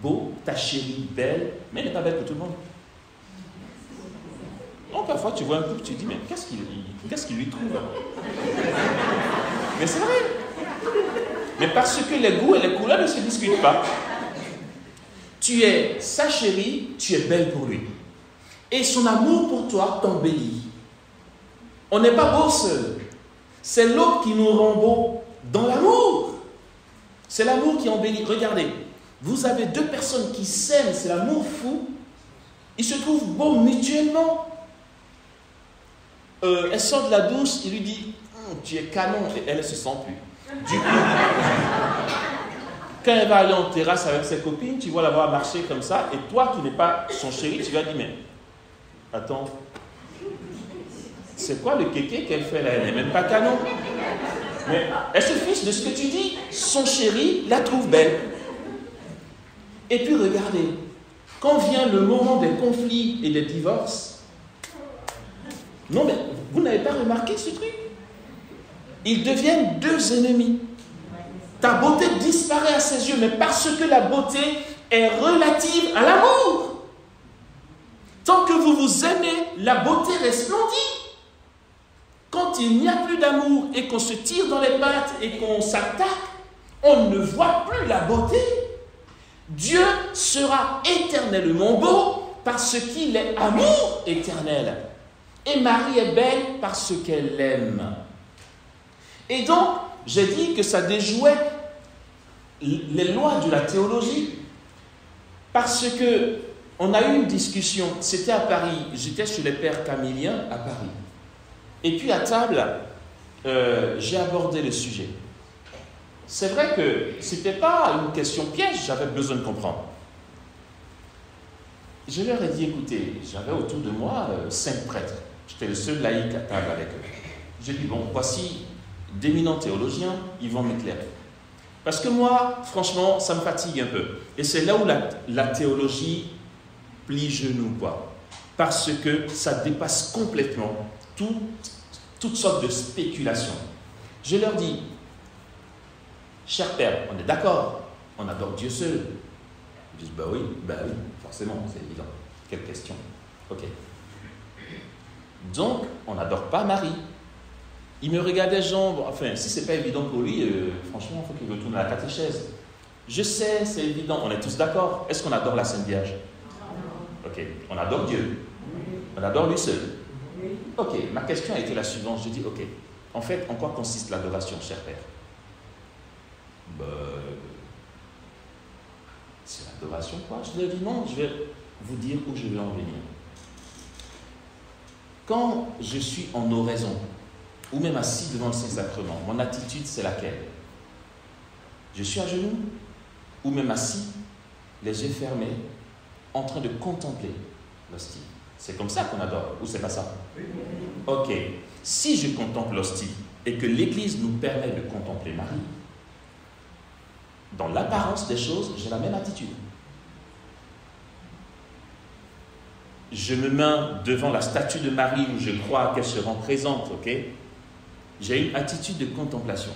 beau, ta chérie belle, mais elle n'est pas belle pour tout le monde. Non, parfois tu vois un couple, tu te dis, mais qu'est-ce qu'il lui trouve? Mais c'est vrai. Mais parce que les goûts et les couleurs ne se discutent pas. Tu es sa chérie, tu es belle pour lui. Et son amour pour toi t'embellit. On n'est pas beau seul. C'est l'autre qui nous rend beau dans l'amour. C'est l'amour qui embellit. Regardez, vous avez deux personnes qui s'aiment, c'est l'amour fou. Ils se trouvent beaux mutuellement. Elle sort de la douche, il lui dit tu es canon, et elle ne se sent plus. Du coup, quand elle va aller en terrasse avec ses copines, tu vas la voir marcher comme ça, et toi qui n'es pas son chéri, tu vas dire mais attends, c'est quoi le kéké qu'elle fait là? Elle n'est même pas canon. Mais elle se fiche de ce que tu dis. Son chéri la trouve belle. Et puis regardez, quand vient le moment des conflits et des divorces, non mais vous n'avez pas remarqué ce truc? Ils deviennent deux ennemis. Ta beauté disparaît à ses yeux, mais parce que la beauté est relative à l'amour. Tant que vous vous aimez, la beauté resplendit. Quand il n'y a plus d'amour et qu'on se tire dans les pattes et qu'on s'attaque, on ne voit plus la beauté. Dieu sera éternellement beau parce qu'il est amour éternel. Et Marie est belle parce qu'elle l'aime. Et donc, j'ai dit que ça déjouait les lois de la théologie parce que on a eu une discussion, c'était à Paris, j'étais chez les pères camiliens à Paris. Et puis à table, j'ai abordé le sujet. C'est vrai que ce n'était pas une question piège, j'avais besoin de comprendre. Je leur ai dit, écoutez, j'avais autour de moi 5 prêtres. J'étais le seul laïc à table avec eux. J'ai dit, bon, voici d'éminents théologiens, ils vont m'éclairer. Parce que moi, franchement, ça me fatigue un peu. Et c'est là où la théologie plie genou, quoi. Parce que ça dépasse complètement toutes sortes de spéculations. Je leur dis, chers pères, on est d'accord, on adore Dieu seul. Ils disent, bah oui, forcément, c'est évident. Quelle question? Ok. Donc, on n'adore pas Marie. Il me regardait, genre, bon, enfin, si c'est pas évident pour lui, franchement, il faut qu'il retourne à la catéchèse. Je sais, c'est évident, on est tous d'accord. Est-ce qu'on adore la Sainte Vierge? Ok, on adore Dieu. On adore lui seul. Ok, ma question a été la suivante. Je dis, ok, en fait, en quoi consiste l'adoration, cher Père? C'est l'adoration, quoi. Je lui ai dit, non, je vais vous dire où je vais en venir. Quand je suis en oraison, ou même assis devant le Saint-Sacrement, mon attitude, c'est laquelle? Je suis à genoux, ou même assis, les yeux fermés, en train de contempler l'hostie. C'est comme ça qu'on adore, ou c'est pas ça? Ok. Si je contemple l'hostie, et que l'Église nous permet de contempler Marie, dans l'apparence des choses, j'ai la même attitude. Je me mets devant la statue de Marie où je crois qu'elle se rend présente, ok? J'ai une attitude de contemplation.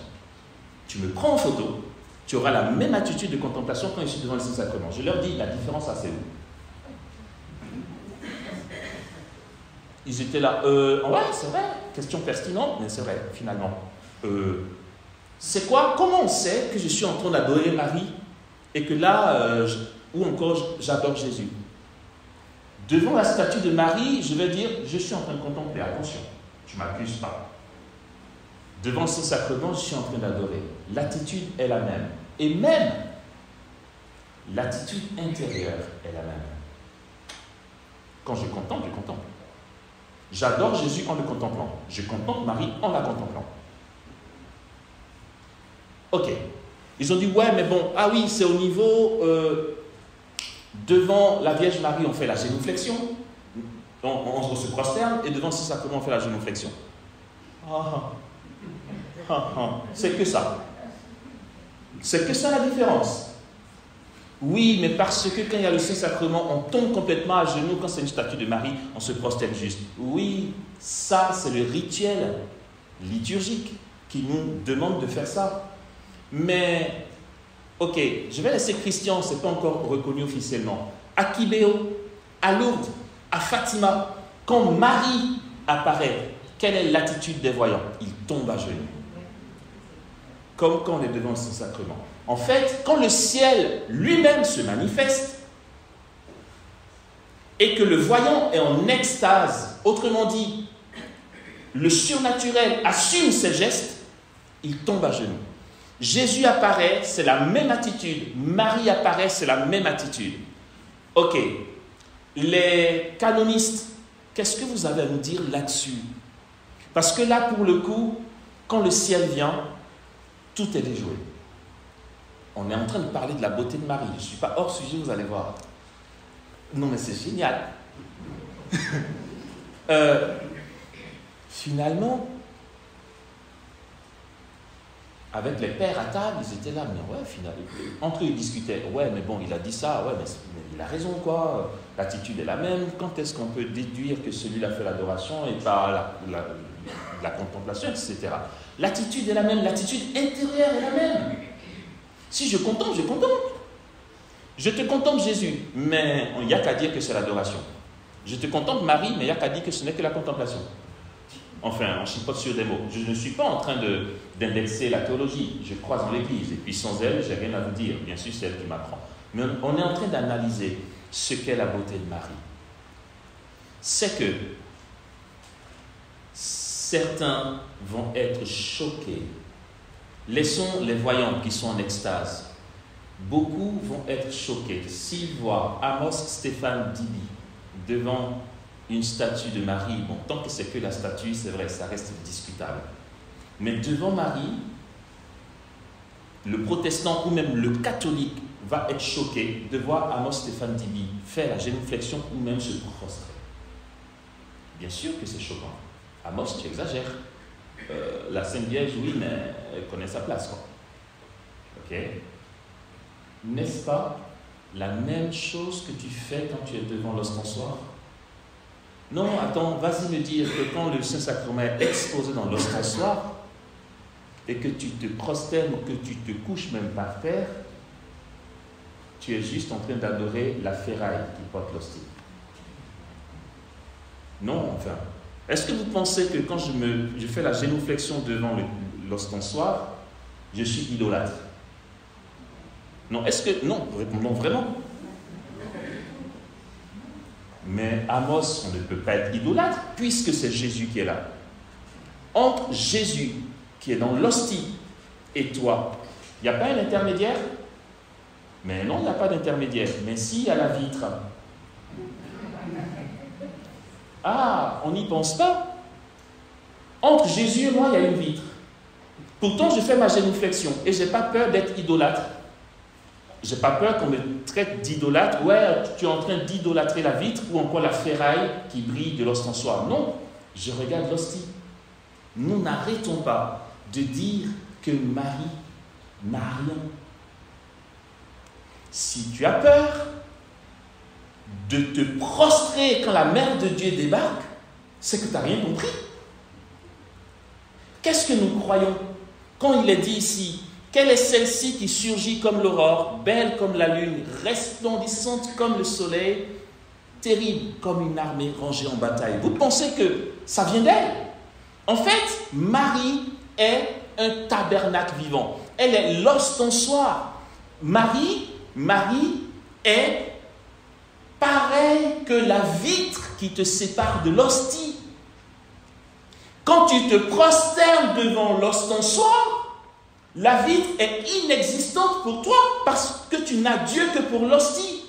Tu me prends en photo, tu auras la même attitude de contemplation quand je suis devant le Saint-Sacrement. Je leur dis, la différence, c'est où? Ils étaient là, ouais, c'est vrai, question pertinente, mais c'est vrai, finalement. C'est quoi? Comment on sait que je suis en train d'adorer Marie et que là, ou encore j'adore Jésus? Devant la statue de Marie, je vais dire, je suis en train de contempler, attention, je ne m'accuse pas. Devant le Saint-Sacrement, je suis en train d'adorer. L'attitude est la même. Et même, l'attitude intérieure est la même. Quand je contemple, je contemple. J'adore Jésus en le contemplant. Je contemple Marie en la contemplant. Ok. Ils ont dit, ouais, mais bon, ah oui, c'est au niveau... devant la Vierge Marie, on fait la génuflexion. On se prosterne, et devant le Saint-Sacrement, on fait la génuflexion. C'est que ça. C'est que ça la différence. Oui, mais parce que quand il y a le Saint-Sacrement, on tombe complètement à genoux. Quand c'est une statue de Marie, on se prosterne juste. Oui, ça, c'est le rituel liturgique qui nous demande de faire ça. Mais, ok, je vais laisser Christian, ce n'est pas encore reconnu officiellement. À Kibéo, à Lourdes, à Fatima, quand Marie apparaît, quelle est l'attitude des voyants? Ils tombent à genoux. Comme quand on est devant le Saint-Sacrement. En fait, quand le ciel lui-même se manifeste et que le voyant est en extase, autrement dit, le surnaturel assume ses gestes, il tombe à genoux. Jésus apparaît, c'est la même attitude. Marie apparaît, c'est la même attitude. Ok. Les canonistes, qu'est-ce que vous avez à nous dire là-dessus? Parce que là, pour le coup, quand le ciel vient, tout est déjoué. On est en train de parler de la beauté de Marie. Je ne suis pas hors sujet, vous allez voir. Non, mais c'est génial. Finalement, avec les pères à table, ils étaient là, mais ouais, finalement, entre eux ils discutaient, ouais, mais bon, il a dit ça, ouais, mais il a raison, quoi, l'attitude est la même, quand est-ce qu'on peut déduire que celui-là fait l'adoration et pas la contemplation, etc. L'attitude est la même, l'attitude intérieure est la même. Si je contemple, je contemple. Je te contemple Jésus, mais il n'y a qu'à dire que c'est l'adoration. Je te contemple Marie, mais il n'y a qu'à dire que ce n'est que la contemplation. Enfin, on chipote sur des mots. Je ne suis pas en train d'indexer la théologie. Je crois en l'Église. Et puis sans elle, je n'ai rien à vous dire. Bien sûr, c'est elle qui m'apprend. Mais on est en train d'analyser ce qu'est la beauté de Marie. C'est que certains vont être choqués. Laissons les voyants qui sont en extase. Beaucoup vont être choqués s'ils voient Amos Stéphane Dibi devant une statue de Marie. Bon, tant que c'est que la statue, c'est vrai, ça reste discutable. Mais devant Marie, le protestant ou même le catholique va être choqué de voir Amos Stéphane Dibi faire la génuflexion ou même se prostrer. Bien sûr que c'est choquant. Amos, tu exagères. La Sainte Vierge, oui, mais elle connaît sa place, quoi. Ok? N'est-ce pas la même chose que tu fais quand tu es devant l'ostensoir? Non, attends, vas-y me dire que quand le Saint-Sacrement est exposé dans l'ostensoir et que tu te prosternes ou que tu te couches même par terre, tu es juste en train d'adorer la ferraille qui porte l'hostie. Non, enfin. Est-ce que vous pensez que quand je fais la génuflexion devant l'ostensoir, je suis idolâtre? Non, est-ce que... Non, répondons vraiment. Mais Amos, on ne peut pas être idolâtre puisque c'est Jésus qui est là. Entre Jésus qui est dans l'hostie et toi, il n'y a pas un intermédiaire? Mais non, il n'y a pas d'intermédiaire. Mais si, il y a la vitre. Ah, on n'y pense pas. Entre Jésus et moi, il y a une vitre. Pourtant, je fais ma génuflexion et je n'ai pas peur d'être idolâtre. Je n'ai pas peur qu'on me traite d'idolâtre. Ouais, tu es en train d'idolâtrer la vitre ou encore la ferraille qui brille de l'ostensoir. Non, je regarde l'hostie. Nous n'arrêtons pas de dire que Marie n'a rien. Si tu as peur de te prostrer quand la Mère de Dieu débarque, c'est que tu n'as rien compris. Qu'est-ce que nous croyons quand il est dit ici? Quelle est celle-ci qui surgit comme l'aurore, belle comme la lune, resplendissante comme le soleil, terrible comme une armée rangée en bataille? Vous pensez que ça vient d'elle? En fait, Marie est un tabernacle vivant. Elle est l'ostensoir. Marie est pareille que la vitre qui te sépare de l'hostie. Quand tu te prosternes devant l'ostensoir, la vitre est inexistante pour toi parce que tu n'as Dieu que pour l'hostie.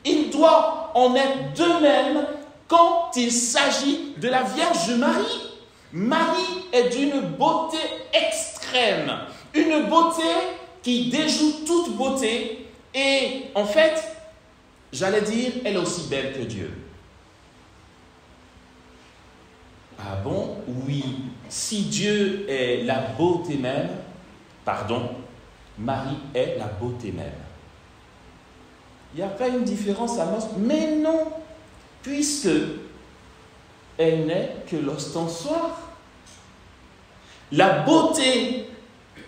Il doit en être de même quand il s'agit de la Vierge Marie. Marie est d'une beauté extrême, une beauté qui déjoue toute beauté et en fait, j'allais dire, elle est aussi belle que Dieu. Ah bon? Oui. Si Dieu est la beauté même, Marie est la beauté même. Il n'y a pas une différence à Amos, mais non, puisque elle n'est que l'ostensoir. La beauté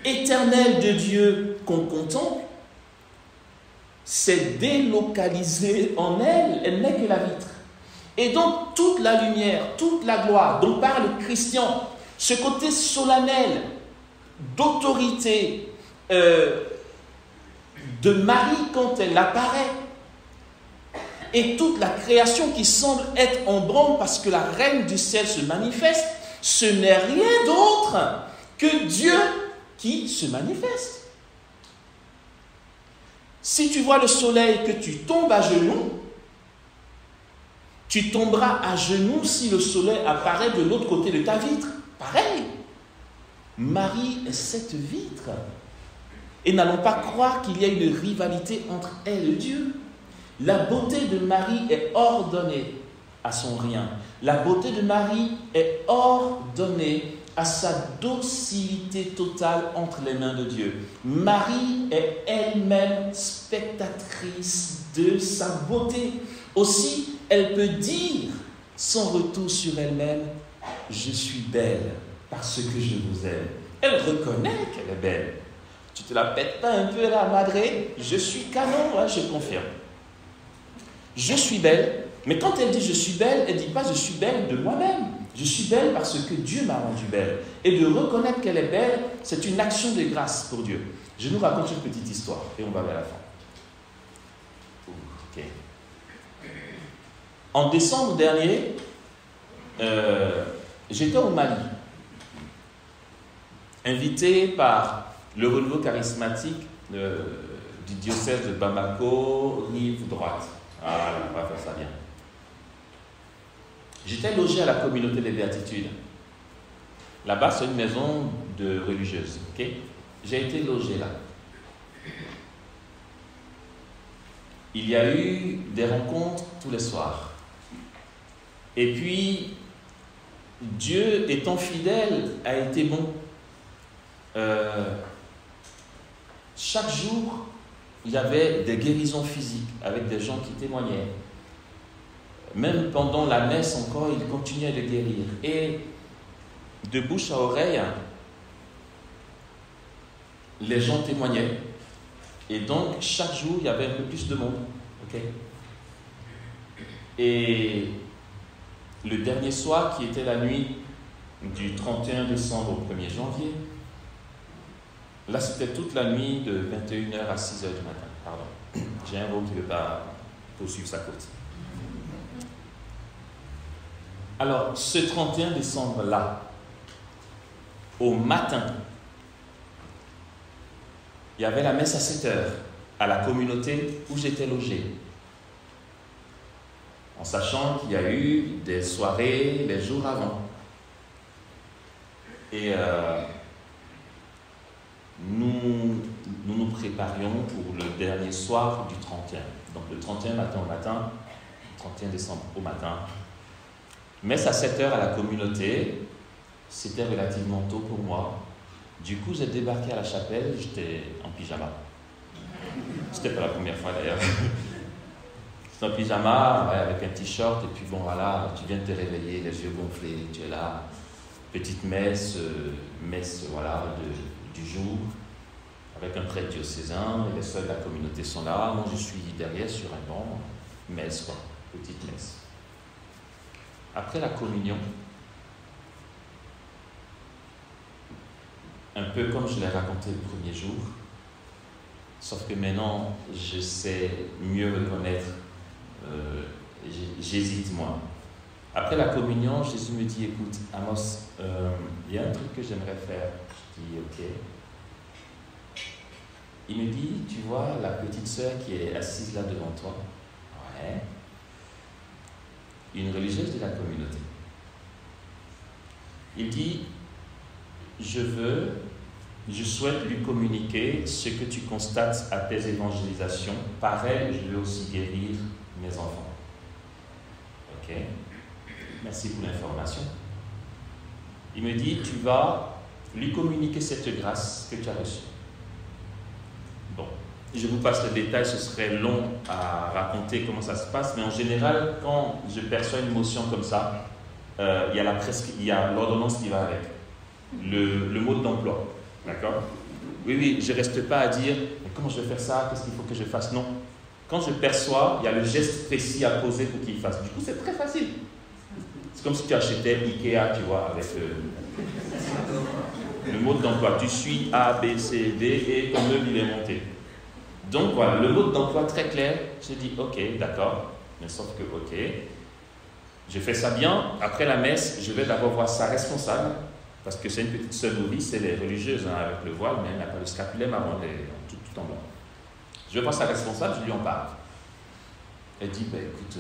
éternelle de Dieu qu'on contemple s'est délocalisée en elle, elle n'est que la vitre. Et donc toute la lumière, toute la gloire dont parle Christian, ce côté solennel, d'autorité de Marie quand elle apparaît, et toute la création qui semble être en branle parce que la reine du ciel se manifeste, ce n'est rien d'autre que Dieu qui se manifeste. Si tu vois le soleil, que tu tombes à genoux, Tu tomberas à genoux si le soleil apparaît de l'autre côté de ta vitre. Pareil. Marie est cette vitre. Et n'allons pas croire qu'il y a une rivalité entre elle et Dieu. La beauté de Marie est ordonnée à son rien. La beauté de Marie est ordonnée à sa docilité totale entre les mains de Dieu. Marie est elle-même spectatrice de sa beauté. Aussi, elle peut dire, sans retour sur elle-même, « Je suis belle parce que je vous aime ». Elle reconnaît qu'elle est belle. Tu te la pètes pas un peu la madré? Je suis canon, hein, je confirme. Je suis belle, mais quand elle dit « je suis belle », elle ne dit pas « je suis belle de moi-même ». Je suis belle parce que Dieu m'a rendue belle. Et de reconnaître qu'elle est belle, c'est une action de grâce pour Dieu. Je nous raconte une petite histoire et on va vers la fin. Ok. En décembre dernier, j'étais au Mali, invité par le renouveau charismatique du diocèse de Bamako, rive droite. Voilà, on va faire ça bien. J'étais logé à la communauté des Béatitudes. Là-bas, c'est une maison de religieuses. Okay? J'ai été logé là. Il y a eu des rencontres tous les soirs. Et puis, Dieu étant fidèle a été bon. Chaque jour, il y avait des guérisons physiques avec des gens qui témoignaient. Même pendant la messe encore, il continuait de guérir. Et de bouche à oreille, les gens témoignaient. Et donc, chaque jour, il y avait un peu plus de monde. Okay? Et le dernier soir, qui était la nuit du 31 décembre au 1er janvier, là, c'était toute la nuit de 21h à 6h du matin. Pardon. J'ai un mot qui ne veut pas poursuivre sa côte. Alors, ce 31 décembre-là, au matin, il y avait la messe à 7h à la communauté où j'étais logé. En sachant qu'il y a eu des soirées les jours avant. Et nous préparions pour le dernier soir du 31. Donc le 31 matin au matin, 31 décembre au matin. Messe à 7h à la communauté, c'était relativement tôt pour moi. Du coup, j'ai débarqué à la chapelle, j'étais en pyjama. C'était pas la première fois d'ailleurs. J'étais en pyjama, ouais, avec un t-shirt, et puis bon voilà, tu viens de te réveiller, les yeux gonflés, tu es là. Petite messe, voilà, du jour, avec un prêtre diocésain, et les seuls de la communauté sont là. Moi, je suis derrière sur un banc, messe quoi, petite messe. Après la communion, un peu comme je l'ai raconté le premier jour, sauf que maintenant je sais mieux reconnaître, j'hésite moins. Après la communion, Jésus me dit, écoute, Amos, il y a un truc que j'aimerais faire. Je dis, ok. Il me dit, tu vois la petite sœur qui est assise là devant toi? Ouais. Une religieuse de la communauté. Il dit, je souhaite lui communiquer ce que tu constates à tes évangélisations. Par elle, je veux aussi guérir mes enfants. Ok. Merci pour l'information. Il me dit, tu vas lui communiquer cette grâce que tu as reçue. Bon, je vous passe le détail, ce serait long à raconter comment ça se passe, mais en général, quand je perçois une motion comme ça, il y a l'ordonnance qui va avec, le mode d'emploi, d'accord? Oui, je ne reste pas à dire, mais comment je vais faire ça, qu'est-ce qu'il faut que je fasse? Non. Quand je perçois, il y a le geste précis à poser pour qu'il fasse. Du coup, c'est très facile. C'est comme si tu achetais Ikea, tu vois, avec le mode d'emploi. Tu suis A, B, C, D et ton meuble il est monté. Donc voilà, le mode d'emploi très clair. Je dis ok, d'accord, mais sauf que ok, je fais ça bien. Après la messe, je vais d'abord voir sa responsable, parce que c'est une petite sœur novice, elle est religieuse hein, avec le voile, mais elle n'a pas le scapulaire marron, tout en blanc. Je vais voir sa responsable, je lui en parle. Elle dit, écoute,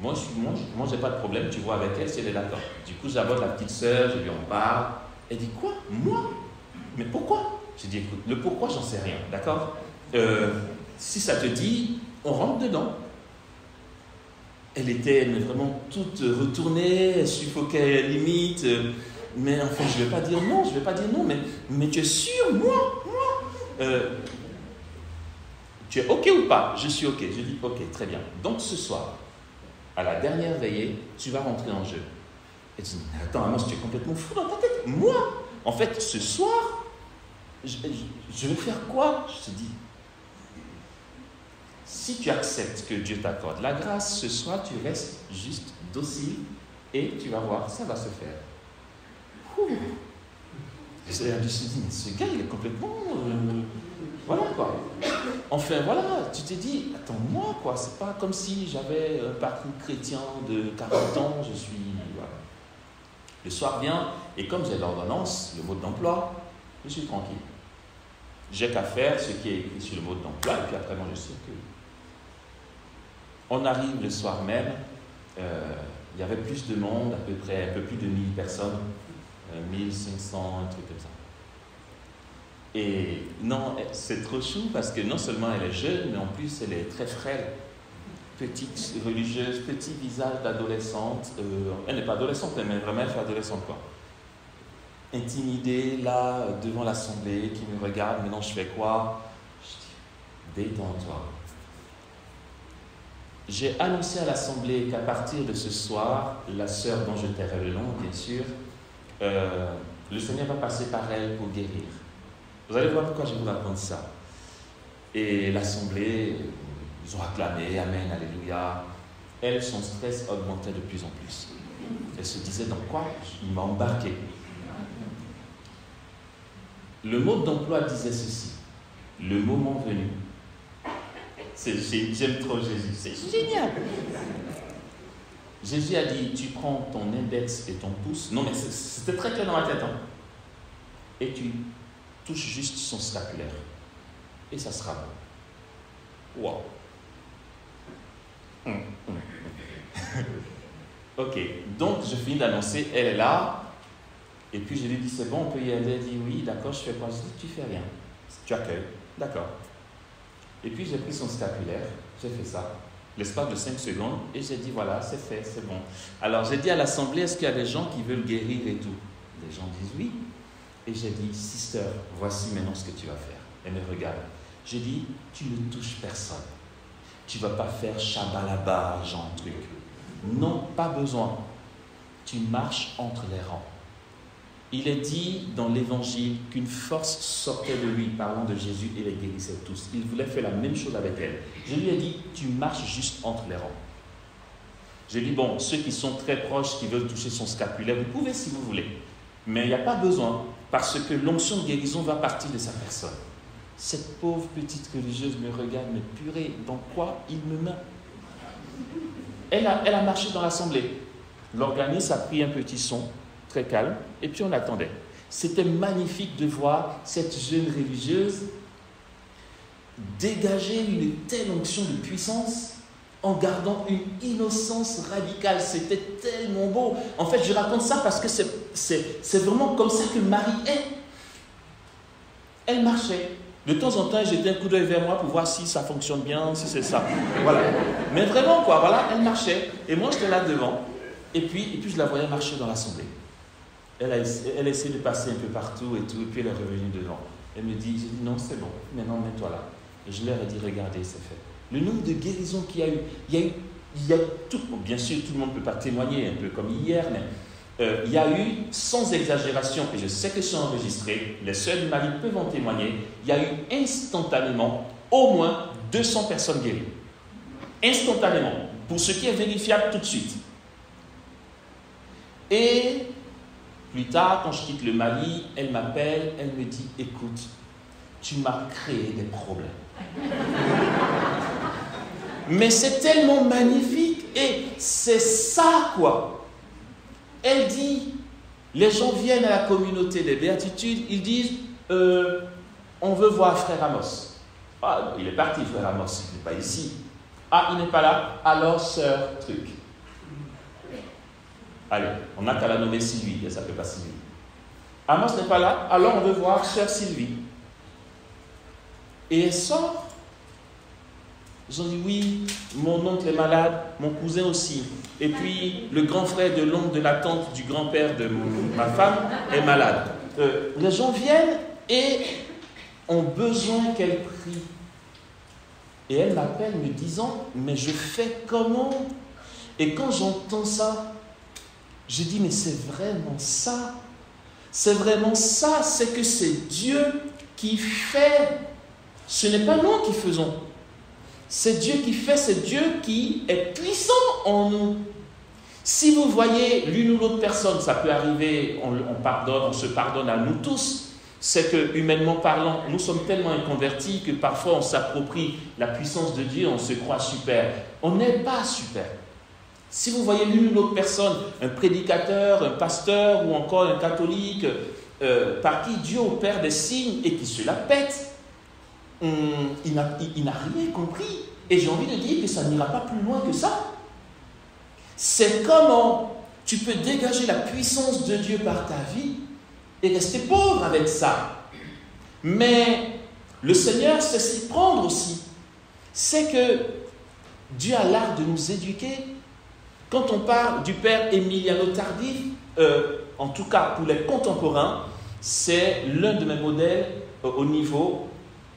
Moi, j'ai pas de problème, tu vois avec elle si elle est d'accord. Du coup, j'aborde la petite sœur, je lui en parle. Elle dit, quoi? Moi? Mais pourquoi? J'ai dit, écoute, le pourquoi, j'en sais rien, d'accord? Si ça te dit, on rentre dedans. Elle était vraiment toute retournée, elle suffoquait limite. Mais enfin, je ne vais pas dire non, mais tu es sûr, moi? Tu es OK ou pas? Je suis OK. Je dis OK, très bien. Donc ce soir, à la dernière veillée, tu vas rentrer en jeu. Elle dit, attends, Amos, tu es complètement fou dans ta tête. Moi, en fait, ce soir, je vais faire quoi? Je te dis, si tu acceptes que Dieu t'accorde la grâce, ce soir, tu restes juste docile et tu vas voir, ça va se faire. Je me suis dit, mais ce gars, il est complètement... voilà, quoi. Enfin, voilà, tu t'es dit, attends, moi, quoi, c'est pas comme si j'avais un parcours chrétien de 40 ans, je suis... Voilà. Le soir vient, et comme j'ai l'ordonnance, le mode d'emploi, je suis tranquille. J'ai qu'à faire ce qui est écrit sur le mode d'emploi, et puis après, moi, je circule. On arrive le soir même, il y avait plus de monde, à peu près, un peu plus de 1000 personnes, 1500, un truc comme ça. Et non, c'est trop chou parce que non seulement elle est jeune, mais en plus elle est très frêle, petite religieuse, petit visage d'adolescente. Elle n'est pas adolescente, mais vraiment elle fait adolescente, quoi. Intimidée là devant l'assemblée, qui me regarde, mais non, je fais quoi? Je dis, détends-toi. J'ai annoncé à l'assemblée qu'à partir de ce soir, la sœur dont je tairai le nom, bien sûr, le Seigneur va passer par elle pour guérir. Vous allez voir pourquoi je vous raconte ça. Et l'assemblée, ils ont acclamé, Amen, Alléluia. Elle, son stress augmentait de plus en plus. Elle se disait, dans quoi il m'a embarqué? Le mode d'emploi disait ceci, le moment venu. J'aime trop Jésus, c'est génial. Jésus a dit, tu prends ton index et ton pouce. Non, mais c'était très clair dans ma tête. Hein. Et tu touches juste son scapulaire. Et ça sera bon. Wow. Ok, donc je finis d'annoncer, elle est là. Et puis je lui dis, c'est bon, on peut y aller. Elle dit, oui, d'accord, je fais quoi? Je dis, tu fais rien. Tu accueilles, d'accord. Et puis j'ai pris son scapulaire, j'ai fait ça, l'espace de 5 secondes, et j'ai dit, voilà, c'est fait, c'est bon. Alors j'ai dit à l'assemblée, est-ce qu'il y a des gens qui veulent guérir et tout? Les gens disent oui. Et j'ai dit, sister, voici maintenant ce que tu vas faire. Elle me regarde. J'ai dit, tu ne touches personne. Tu ne vas pas faire chabalaba, genre truc. Non, pas besoin. Tu marches entre les rangs. Il est dit dans l'évangile qu'une force sortait de lui, parlant de Jésus, et les guérissait tous. Il voulait faire la même chose avec elle. Je lui ai dit, tu marches juste entre les rangs. J'ai dit, bon, ceux qui sont très proches, qui veulent toucher son scapulaire, vous pouvez si vous voulez. Mais il n'y a pas besoin, parce que l'onction de guérison va partir de sa personne. Cette pauvre petite religieuse me regarde, mais purée, dans quoi il me met? Elle a marché dans l'assemblée. L'organisme a pris un petit son, très calme, et puis on attendait. C'était magnifique de voir cette jeune religieuse dégager une telle onction de puissance en gardant une innocence radicale. C'était tellement beau. En fait, je raconte ça parce que c'est vraiment comme ça que Marie est. Elle marchait. De temps en temps, j'étais un coup d'œil vers moi pour voir si ça fonctionne bien, si c'est ça. Voilà. Mais vraiment, quoi, voilà, elle marchait. Et moi, j'étais là devant. Et puis je la voyais marcher dans l'assemblée. Elle a essayé de passer un peu partout et tout, et puis elle est revenue devant. Elle me dit, j'ai dit, non, c'est bon, maintenant mets-toi là. Et je leur ai dit, regardez, c'est fait. Le nombre de guérisons qu'il y a eu, il y a tout, bon, bien sûr, tout le monde ne peut pas témoigner, un peu comme hier, mais il y a eu, sans exagération, et je sais que c'est enregistré, les sœurs du mari peuvent en témoigner, il y a eu instantanément au moins 200 personnes guéries. Instantanément, pour ce qui est vérifiable tout de suite. Et plus tard, quand je quitte le Mali, elle m'appelle, elle me dit, écoute, tu m'as créé des problèmes. Mais c'est tellement magnifique et c'est ça, quoi. Elle dit, les gens viennent à la communauté des béatitudes, ils disent, on veut voir frère Amos. Ah, il est parti, frère Amos, il n'est pas ici. Ah, il n'est pas là, alors sœur truc. Allez, on n'a qu'à la nommer Sylvie, elle ne s'appelle pas Sylvie. Amos n'est pas là, alors on veut voir chère Sylvie. Et elle sort. Ils ont dit oui, mon oncle est malade, mon cousin aussi. Et puis le grand frère de l'oncle, de la tante, du grand-père de ma femme est malade. Les gens viennent et ont besoin qu'elle prie. Et elle m'appelle me disant, mais je fais comment? Et quand j'entends ça, je dis, mais c'est vraiment ça. C'est vraiment ça, c'est que c'est Dieu qui fait. Ce n'est pas nous qui faisons. C'est Dieu qui fait, c'est Dieu qui est puissant en nous. Si vous voyez l'une ou l'autre personne, ça peut arriver, on se pardonne à nous tous. C'est que, humainement parlant, nous sommes tellement inconvertis que parfois on s'approprie la puissance de Dieu, on se croit super. On n'est pas super. Si vous voyez l'une ou l'autre personne, un prédicateur, un pasteur ou encore un catholique, par qui Dieu opère des signes et qui se la pète, il n'a rien compris. Et j'ai envie de dire que ça n'ira pas plus loin que ça. C'est comment tu peux dégager la puissance de Dieu par ta vie et rester pauvre avec ça. Mais le Seigneur sait s'y prendre aussi. C'est que Dieu a l'art de nous éduquer. Quand on parle du père Emiliano Tardif, en tout cas pour les contemporains, c'est l'un de mes modèles au niveau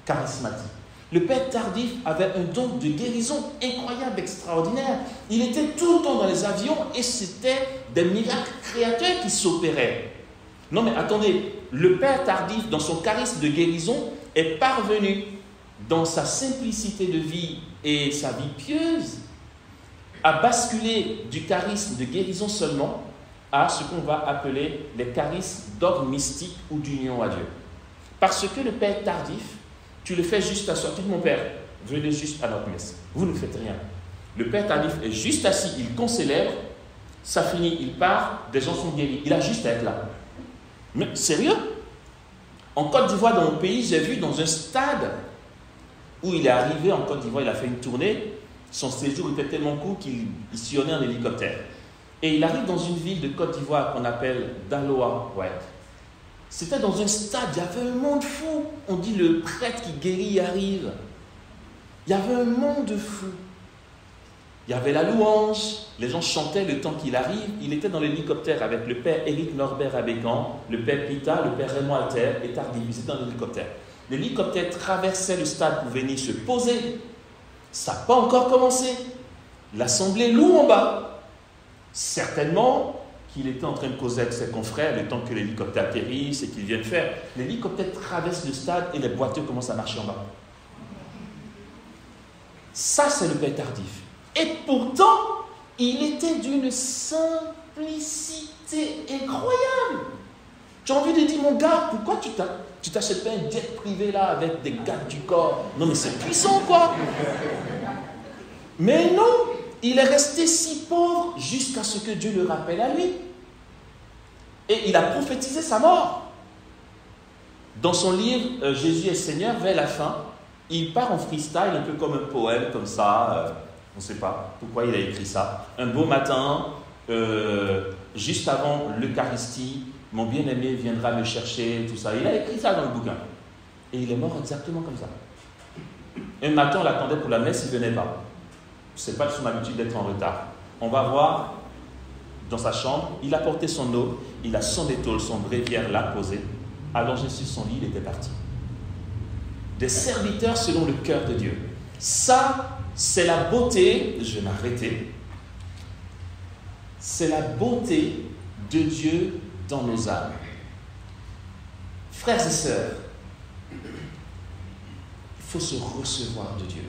charismatique. Le père Tardif avait un don de guérison incroyable, extraordinaire. Il était tout le temps dans les avions et c'était des miracles créateurs qui s'opéraient. Non mais attendez, le père Tardif, dans son charisme de guérison, est parvenu, dans sa simplicité de vie et sa vie pieuse, à basculer du charisme de guérison seulement à ce qu'on va appeler les charismes d'ordre mystique ou d'union à Dieu. Parce que le père Tardif, tu le fais juste assis. Mon père, venez juste à notre messe. Vous ne faites rien. Le père Tardif est juste assis, il concélèbre, ça finit, il part, des gens sont guéris. Il a juste à être là. Mais sérieux? En Côte d'Ivoire, dans mon pays, j'ai vu dans un stade où il est arrivé en Côte d'Ivoire, il a fait une tournée. Son séjour était tellement court qu'il sillonnait en hélicoptère. Et il arrive dans une ville de Côte d'Ivoire qu'on appelle Daloa. Ouais. C'était dans un stade, il y avait un monde fou. On dit le prêtre qui guérit arrive. Il y avait un monde fou. Il y avait la louange, les gens chantaient le temps qu'il arrive. Il était dans l'hélicoptère avec le père Éric Norbert Abégan, le père Pita, le père Raymond Alter et Tardif. Ils étaient dans l'hélicoptère. L'hélicoptère traversait le stade pour venir se poser. Ça n'a pas encore commencé. L'assemblée loue en bas. Certainement qu'il était en train de causer avec ses confrères le temps que l'hélicoptère atterrisse et qu'il vienne faire. L'hélicoptère traverse le stade et les boiteux commencent à marcher en bas. Ça, c'est le père Tardif. Et pourtant, il était d'une simplicité incroyable. J'ai envie de dire, mon gars, pourquoi tu t'achètes pas un jet privé là avec des gars du corps? Non, mais c'est puissant, quoi. Mais non, il est resté si pauvre jusqu'à ce que Dieu le rappelle à lui. Et il a prophétisé sa mort. Dans son livre Jésus est Seigneur, vers la fin, il part en freestyle, un peu comme un poème, comme ça. On ne sait pas pourquoi il a écrit ça. Un beau matin, juste avant l'Eucharistie, mon bien-aimé viendra me chercher, tout ça. Il a écrit ça dans le bouquin. Et il est mort exactement comme ça. Un matin, on l'attendait pour la messe, il ne venait pas. Ce n'est pas son habitude d'être en retard. On va voir dans sa chambre, il a porté son eau, il a son étole, son bréviaire là posé, allongé sur son lit, il était parti. Des serviteurs selon le cœur de Dieu. Ça, c'est la beauté, je vais m'arrêter, c'est la beauté de Dieu dans nos âmes. Frères et sœurs, il faut se recevoir de Dieu.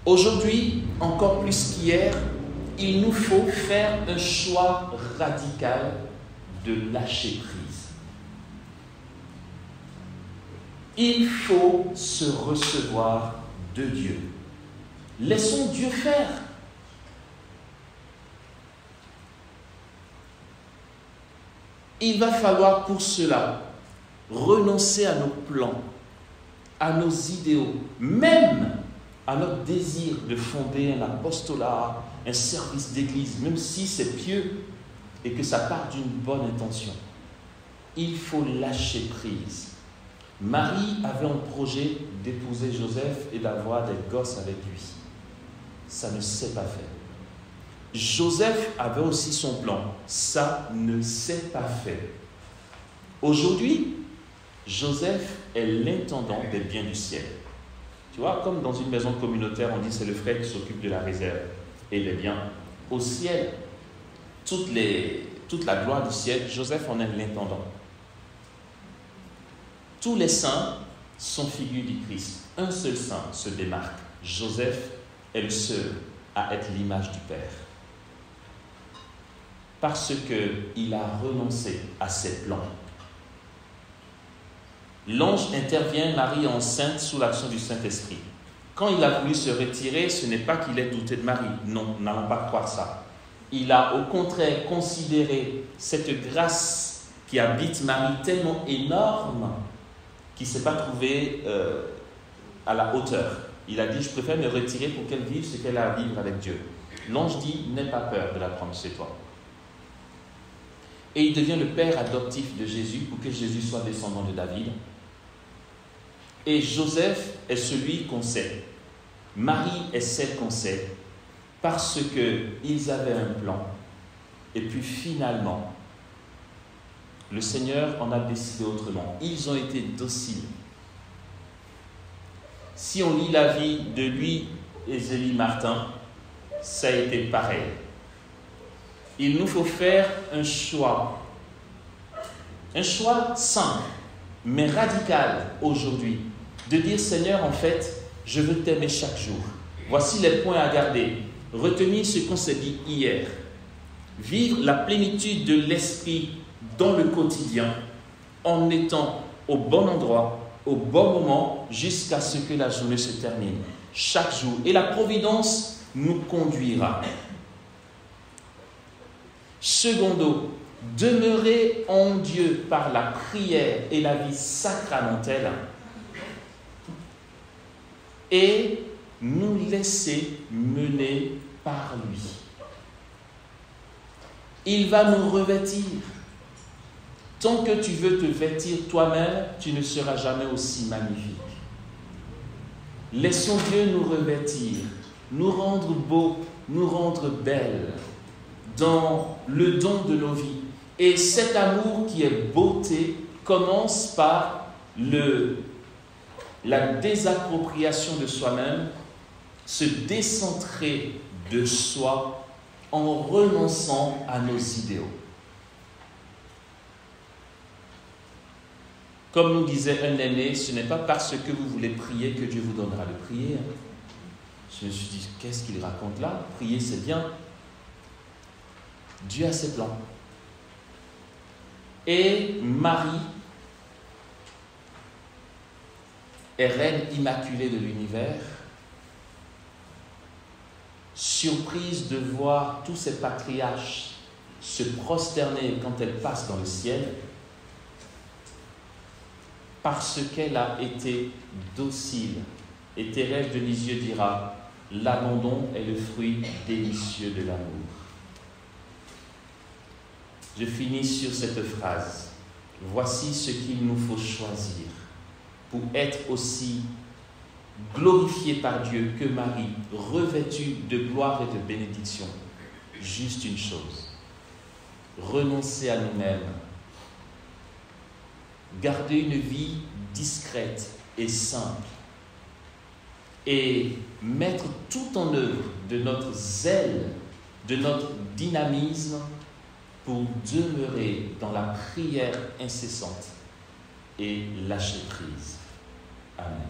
Aujourd'hui, encore plus qu'hier, il nous faut faire un choix radical de lâcher prise. Il faut se recevoir de Dieu. Laissons Dieu faire. Il va falloir pour cela renoncer à nos plans, à nos idéaux, même à notre désir de fonder un apostolat, un service d'église, même si c'est pieux et que ça part d'une bonne intention. Il faut lâcher prise. Marie avait un projet d'épouser Joseph et d'avoir des gosses avec lui. Ça ne s'est pas fait. Joseph avait aussi son plan. Ça ne s'est pas fait. Aujourd'hui, Joseph est l'intendant des biens du ciel. Tu vois, comme dans une maison communautaire, on dit c'est le frère qui s'occupe de la réserve et des biens. Au ciel, toute la gloire du ciel, Joseph en est l'intendant. Tous les saints sont figures du Christ. Un seul saint se démarque. Joseph est le seul à être l'image du Père. Parce qu'il a renoncé à ses plans. L'ange intervient, Marie enceinte sous l'action du Saint-Esprit. Quand il a voulu se retirer, ce n'est pas qu'il ait douté de Marie. Non, n'allons pas croire ça. Il a au contraire considéré cette grâce qui habite Marie tellement énorme qu'il ne s'est pas trouvé à la hauteur. Il a dit, je préfère me retirer pour qu'elle vive ce qu'elle a à vivre avec Dieu. L'ange dit, n'aie pas peur de la prendre chez toi. Et il devient le père adoptif de Jésus pour que Jésus soit descendant de David. Et Joseph est celui qu'on sait. Marie est celle qu'on sait parce qu'ils avaient un plan. Et puis finalement, le Seigneur en a décidé autrement. Ils ont été dociles. Si on lit la vie de lui et Zélie Martin, ça a été pareil. Il nous faut faire un choix simple, mais radical aujourd'hui, de dire Seigneur, en fait, je veux t'aimer chaque jour. Voici les points à garder. Retenir ce qu'on s'est dit hier. Vivre la plénitude de l'esprit dans le quotidien, en étant au bon endroit, au bon moment, jusqu'à ce que la journée se termine. Chaque jour. Et la providence nous conduira. Secondo, demeurer en Dieu par la prière et la vie sacramentelle et nous laisser mener par lui. Il va nous revêtir. Tant que tu veux te vêtir toi-même, tu ne seras jamais aussi magnifique. Laissons Dieu nous revêtir, nous rendre beaux, nous rendre belles dans le don de nos vies. Et cet amour qui est beauté commence par la désappropriation de soi-même, se décentrer de soi en renonçant à nos idéaux. Comme nous disait un aîné, ce n'est pas parce que vous voulez prier que Dieu vous donnera de prier. Je me suis dit, qu'est-ce qu'il raconte là? Prier, c'est bien. Dieu a ses plans. Et Marie est reine immaculée de l'univers, surprise de voir tous ces patriarches se prosterner quand elle passe dans le ciel, parce qu'elle a été docile. Et Thérèse de Lisieux dira, l'abandon est le fruit délicieux de l'amour. Je finis sur cette phrase. Voici ce qu'il nous faut choisir pour être aussi glorifié par Dieu que Marie, revêtue de gloire et de bénédiction. Juste une chose, renoncer à nous-mêmes, garder une vie discrète et simple et mettre tout en œuvre de notre zèle, de notre dynamisme pour demeurer dans la prière incessante et lâcher prise. Amen.